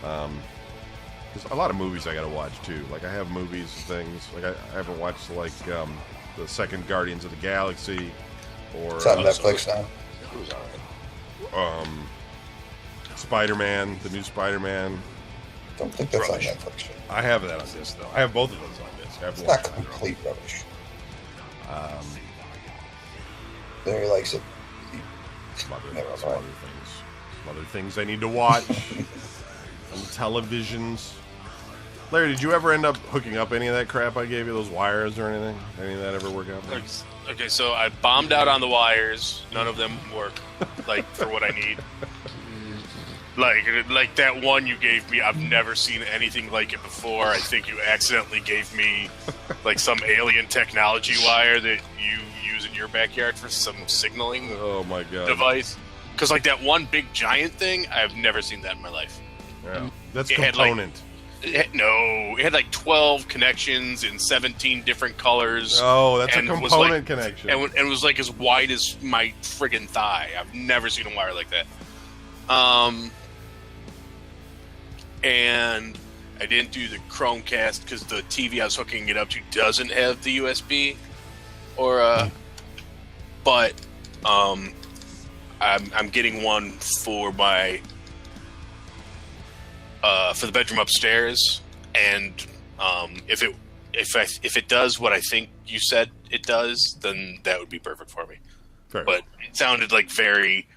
There's a lot of movies I got to watch too. Like I have movies and things. Like I haven't watched the second Guardians of the Galaxy or it's on Netflix now. Spider-Man, the new Spider-Man. Don't think that's on Netflix. I have that on disc though. I have both of those on disc. It's not complete rubbish. Larry likes it. Some other things I need to watch on televisions. Larry, did you ever end up hooking up any of that crap I gave you, those wires or anything? Any of that ever work out? Okay, so I bombed out on the wires. None of them work, like, for what I need. Like that one you gave me, I've never seen anything like it before. I think you accidentally gave me, like, some alien technology wire that you use in your backyard for some signaling device. Because, like, that one big giant thing, I've never seen that in my life. Yeah. That's a component. It had like 12 connections in 17 different colors. Oh, that's a component connection. And it was like as wide as my friggin' thigh. I've never seen a wire like that. And I didn't do the Chromecast because the TV I was hooking it up to doesn't have the USB. But I'm getting one for my for the bedroom upstairs, and if it does what I think you said it does, then that would be perfect for me. Fair. But it sounded like very,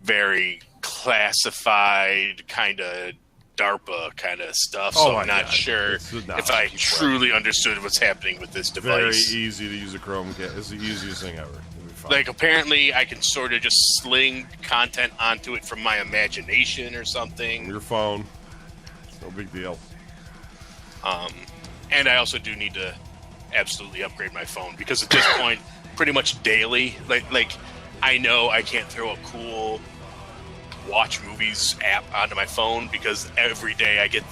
very classified kind of DARPA kind of stuff, so I'm not sure if I truly understood what's happening with this device. Very easy to use a Chromecast. It's the easiest thing ever. Like, apparently I can sort of just sling content onto it from my imagination or something. Your phone. No big deal. And I also do need to absolutely upgrade my phone, because at this point, pretty much daily, like I know I can't throw a cool watch movies app onto my phone, because every day I get,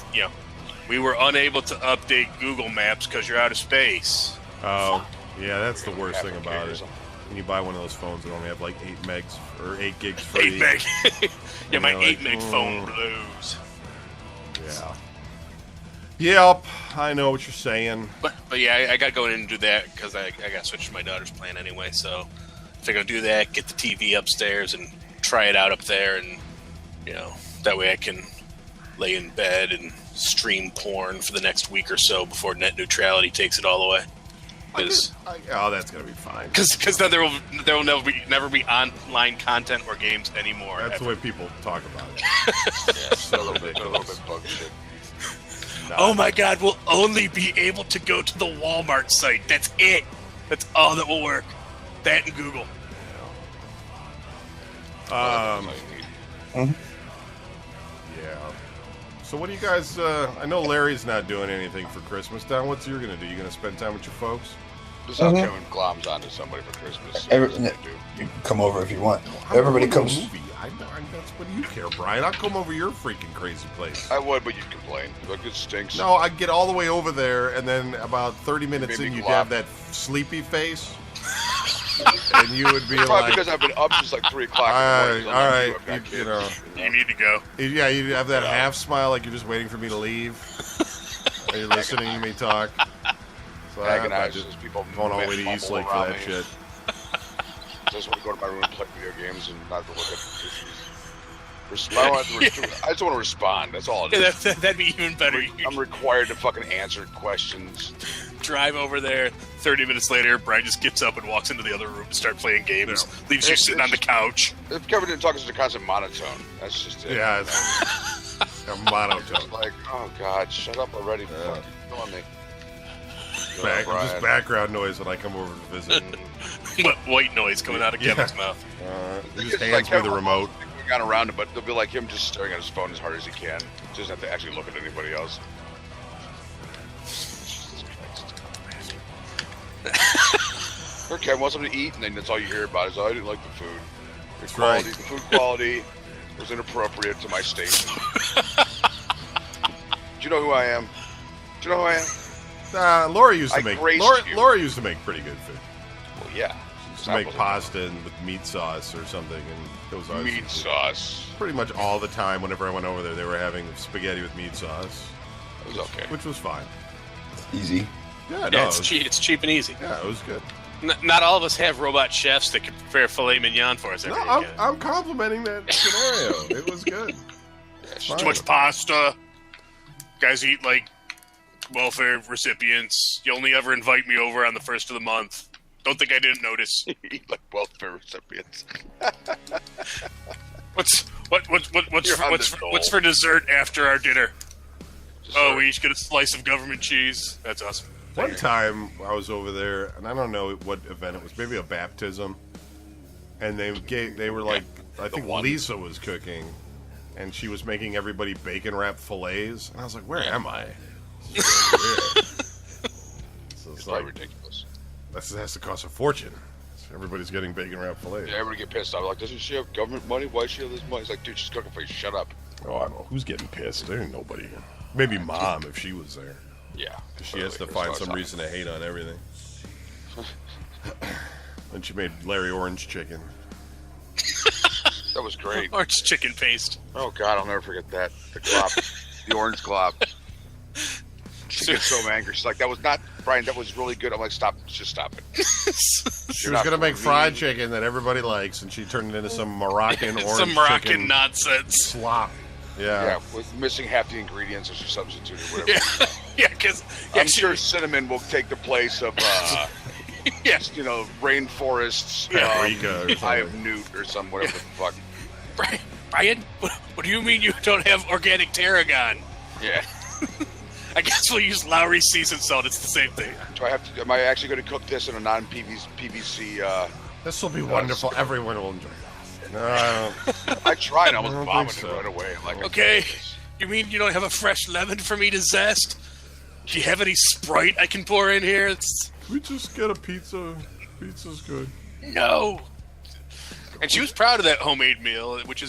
we were unable to update Google Maps because you're out of space. Oh, yeah, that's the worst thing about it. When you buy one of those phones that only have like 8 megs or 8 gigs free. 8 meg. Yeah, my 8 meg phone blows. Yeah. Yep, I know what you're saying. But yeah, I got to go in and do that because I got to switch to my daughter's plan anyway. So if I go do that, get the TV upstairs and try it out up there, and that way I can lay in bed and stream porn for the next week or so before net neutrality takes it all away. Oh, that's gonna be fine. Because then there will never be online content or games anymore. That's the way people talk about it. A little bit bug shit. Oh my God, we'll only be able to go to the Walmart site. That's it. That's all that will work. That and Google. Yeah. So what do you guys? I know Larry's not doing anything for Christmas. Don, what's you gonna do? You gonna spend time with your folks? This is how Kevin gloms onto somebody for Christmas. So You that's what they do. can come over if you want. I'm Everybody going to a comes. movie. That's what do you care, Brian? I'll come over your freaking crazy place. I would, but you'd complain. Look, it stinks. No, I'd get all the way over there, and then about 30 minutes Maybe in, you'd glop. have that sleepy face, and you would be Probably like, because I've been up since like 3 o'clock. all in the right, morning, all so I'm right, like, you know. You need to go. Yeah, you'd have that half smile like you're just waiting for me to leave. Or you're listening to me talk. So I Agonizes just people. going all the way to mumble Eastlake for around that me. shit. Just want to go to my room and play video games and not to look at issues. I just want to respond. That's all it Yeah, is. that'd be even better. I'm required to fucking answer questions. Drive over there. 30 minutes later, Brian just gets up and walks into the other room to start playing games. Yeah. Leaves you It's- sitting on the couch. If Kevin didn't talk, it's a constant monotone. That's just it. Yeah, it's a monotone. It's like, oh God, shut up already. Yeah. Fucking killing me. Just background noise when I come over to visit. White noise coming out of Yeah. Kevin's mouth. He just hands me the remote. We've gone around it, but they'll be like him just staring at his phone as hard as he can. Doesn't have to actually look at anybody else. Or Kevin wants something to eat, and then that's all you hear about is, oh, I didn't like the food. The right. quality, the food quality was inappropriate to my station. Do you know who I am? Do you know who I am? Laura used to I make graced you. Laura used to make pretty good food. Well, yeah. She used to make pasta and with meat sauce or something, and it was always Meat sauce. pretty much all the time. Whenever I went over there, they were having spaghetti with meat sauce, It was okay. which was fine. Easy. Yeah, Yeah, no, it's cheap and easy. yeah, it was good. Not all of us have robot chefs that can prepare filet mignon for us every No, weekend. I'm complimenting that scenario. It was good. Too much pasta. Guys eat like welfare recipients. You only ever invite me over on the first of the month. Don't think I didn't notice. Eat like welfare recipients. What's for dessert after our dinner? Oh, we each get a slice of government cheese. That's awesome. One time I was over there, and I don't know what event it was, maybe a baptism, and they were like, I think one. Lisa was cooking, and she was making everybody bacon wrapped fillets, and I was like, where am I? This is really weird. So It's it's probably like, ridiculous. that has to cost a fortune. So everybody's getting bacon wrapped fillets. Yeah, everybody get pissed off. Like, doesn't she have government money? Why does she have this money? It's like, dude, she's cooking for you. Shut up. Oh, I don't know. Who's getting pissed? There ain't nobody. Maybe Mom, if she was there. Yeah. Because she has to Clearly, find some reason to hate on everything. And she made Larry Orange chicken. That was great. Orange chicken paste. Oh God, I'll never forget that. The glop, the orange glop. She gets so angry. She's like, "That was not Brian. That was really good." I'm like, "Stop! Just stop it." She was going to make fried chicken that everybody likes, and she turned it into some Moroccan orange Some Moroccan chicken nonsense. slop. Yeah, with missing half the ingredients, or she substituted whatever. Yeah, because I'm sure cinnamon will take the place of, yeah. you know, rainforests. Paprika or Eye of something. Newt or some whatever the fuck. Brian, what do you mean you don't have organic tarragon? Yeah. I guess we'll use Lowry seasoned salt. It's the same thing. Do I have to? Am I actually going to cook this in a non-PVC? This will be wonderful. Everyone will enjoy it. No, I tried. I I almost don't vomited think so. right away. Like, Okay. You mean you don't have a fresh lemon for me to zest? Do you have any Sprite I can pour in here? we just get a pizza. Pizza's good. No. And she was proud of that homemade meal, which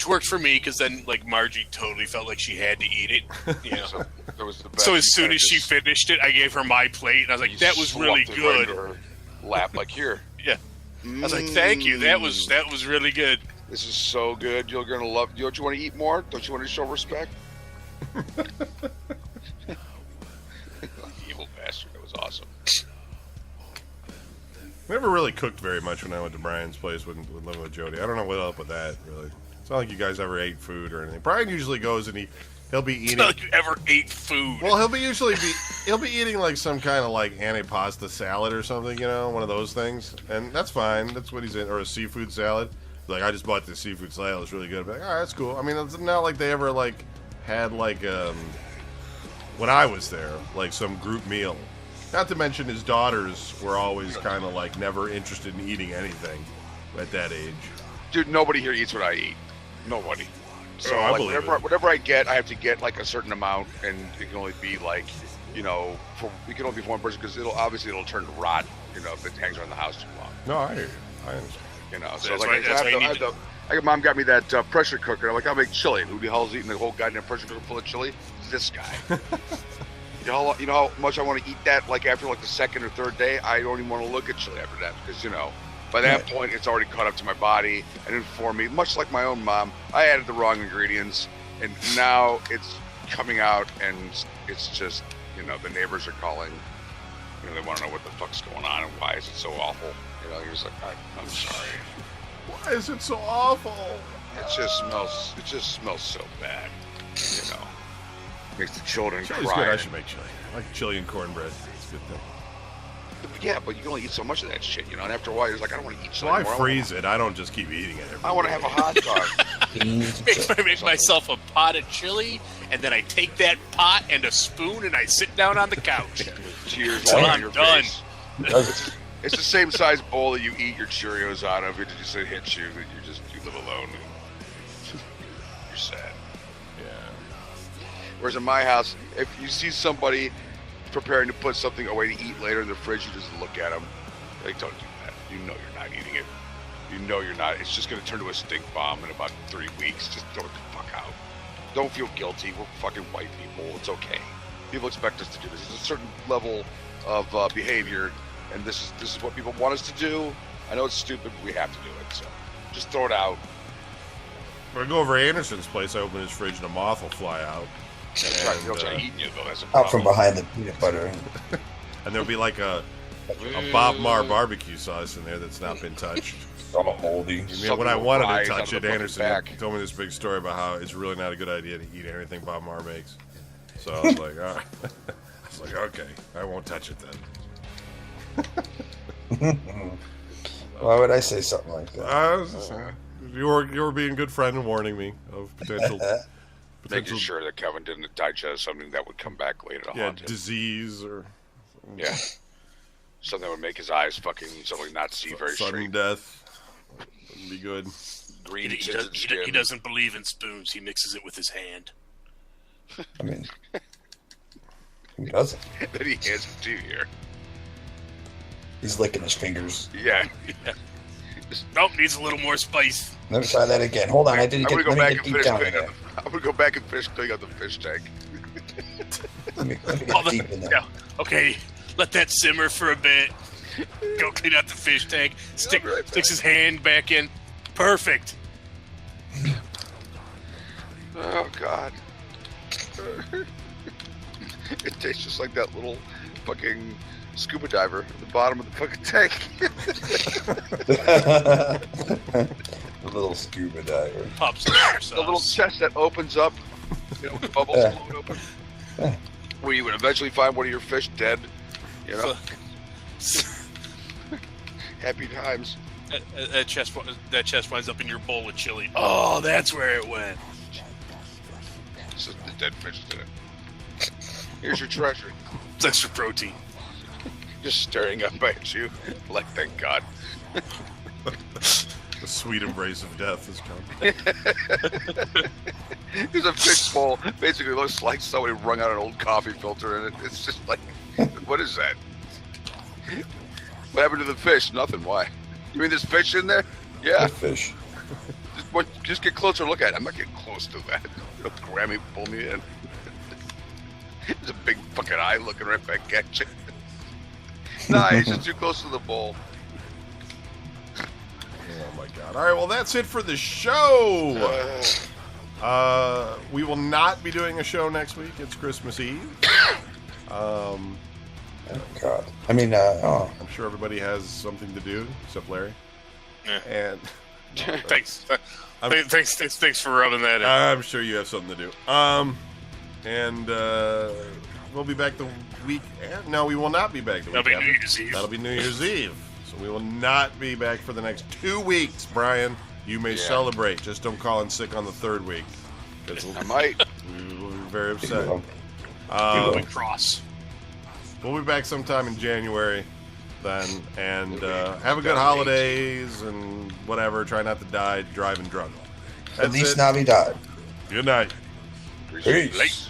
worked for me because then like Margie totally felt like she had to eat it. You know. So, that was the best. So as soon You as she just- finished it, I gave her my plate, and I was like, you "That was really sloughed it right good." into her lap, like here. Yeah. I was like, "Thank you. That was really good." This is so good. You're gonna love. Don't you want to eat more? Don't you want to show respect? Evil bastard. That was awesome. Never really cooked very much when I went to Brian's place with living with Jody. I don't know what up with that, really. It's not like you guys ever ate food or anything. Brian usually goes and he'll be eating. It's not like you ever ate food. Well, he'll be eating like some kind of like antipasta salad or something, one of those things, and that's fine. That's what he's in, or a seafood salad. Like, I just bought this seafood salad. It's really good. I'm like, all right, that's cool. I mean, it's not like they ever like had like when I was there, like some group meal. Not to mention his daughters were always kind of like never interested in eating anything at that age. Dude, nobody here eats what I eat. Nobody. So I like believe whatever I get, I have to get like a certain amount, and it can only be like, it can only be for one person because it'll turn to rot, if it hangs around the house too long. No, I hear you. I understand. So like, Mom got me that pressure cooker. I'm like, I'll make chili. And who the hell's eating the whole goddamn pressure cooker full of chili? This guy. You know how much I want to eat that? Like after like the second or third day, I don't even want to look at chili after that because by that point it's already caught up to my body and informed me. Much like my own mom, I added the wrong ingredients, and now it's coming out, and it's just the neighbors are calling. They want to know what the fuck's going on and why is it so awful. You're just like, I'm sorry. Why is it so awful? It just smells so bad. Makes the children Chili's cry. good. I should make chili. I like chili and cornbread. It's a good thing. Yeah, but you can only eat so much of that shit, and after a while, you're like, I don't want to eat chili So I anymore. freeze it. I don't just keep eating it. I want to have a hot dog. I make myself a pot of chili, and then I take that pot and a spoon, and I sit down on the couch. Tears Until all I'm on your done. face. It's the same size bowl that you eat your Cheerios out of. It just hits you that you live alone. And you're sad. Whereas in my house, if you see somebody preparing to put something away to eat later in the fridge, you just look at them. Like, don't do that. You know you're not eating it. You know you're not. It's just going to turn to a stink bomb in about 3 weeks. Just throw it the fuck out. Don't feel guilty. We're fucking white people. It's okay. People expect us to do this. There's a certain level of behavior, and this is what people want us to do. I know it's stupid, but we have to do it. So just throw it out. When I go over Anderson's place, I open his fridge and a moth will fly out. That's right. They'll try eating you, though. That's a Out problem. from behind the peanut butter. And there'll be like a Bob Marr barbecue sauce in there that's not been touched. All moldy. When I wanted rise to out touch of it, the fucking Anderson back. told me this big story about how it's really not a good idea to eat anything Bob Marr makes. So I was like, all right. I was like, okay, I won't touch it then. Why would I say something like that? You were being a good friend and warning me of potential Making sure that Kevin didn't digest something that would come back later to haunt him. disease or Yeah. Something that would make his eyes fucking suddenly not see very sudden straight. death. Wouldn't be good. Green He tinted skin. doesn't believe in spoons. He mixes it with his hand. I mean, who doesn't? that he hands it to you here. He's licking his fingers. Yeah. Nope, needs a little more spice. Let me try that again. Hold on, I didn't I'm get, gonna go let back me and get deep finish down in cleaning there. up. I'm gonna go back and finish cleaning up the fish tank. Let me Oh, get deep in there. yeah. Okay, let that simmer for a bit. Go clean out the fish tank. Sticks his hand back in. Perfect. Oh God. It tastes just like that little fucking scuba diver at the bottom of the fucking tank. The little scuba diver. Pops The little chest that opens up, with bubbles float open. Where you would eventually find one of your fish dead. Happy times. That chest winds up in your bowl of chili. Oh, that's where it went. It's just the dead fish in it. Here's your treasure. It's extra protein. Just staring up at you, like, thank God. The sweet embrace of death has come. There's a fish bowl. Basically looks like somebody wrung out an old coffee filter in it. It's just like, what is that? What happened to the fish? Nothing. Why? You mean there's fish in there? Yeah. Good fish. Just get closer. Look at it. I'm not getting close to that. Don't grab me, pull me in. There's a big fucking eye looking right back at you. Nah, he's just too close to the bowl. Oh my God! All right, well that's it for the show. We will not be doing a show next week. It's Christmas Eve. Oh, God. I mean, I'm sure everybody has something to do, except Larry. Yeah. And Thanks for rubbing that in. I'm sure you have something to do. And we'll be back the week. No, we will not be back the week. That'll be after. New Year's Eve. That'll be New Year's Eve. So we will not be back for the next 2 weeks, Brian. You may celebrate. Just don't call in sick on the third week. I might. We will be very upset. We cross. We'll be back sometime in January then. And have a good holidays and whatever. Try not to die driving drunk. at least Navidad. Good night. Peace. Late.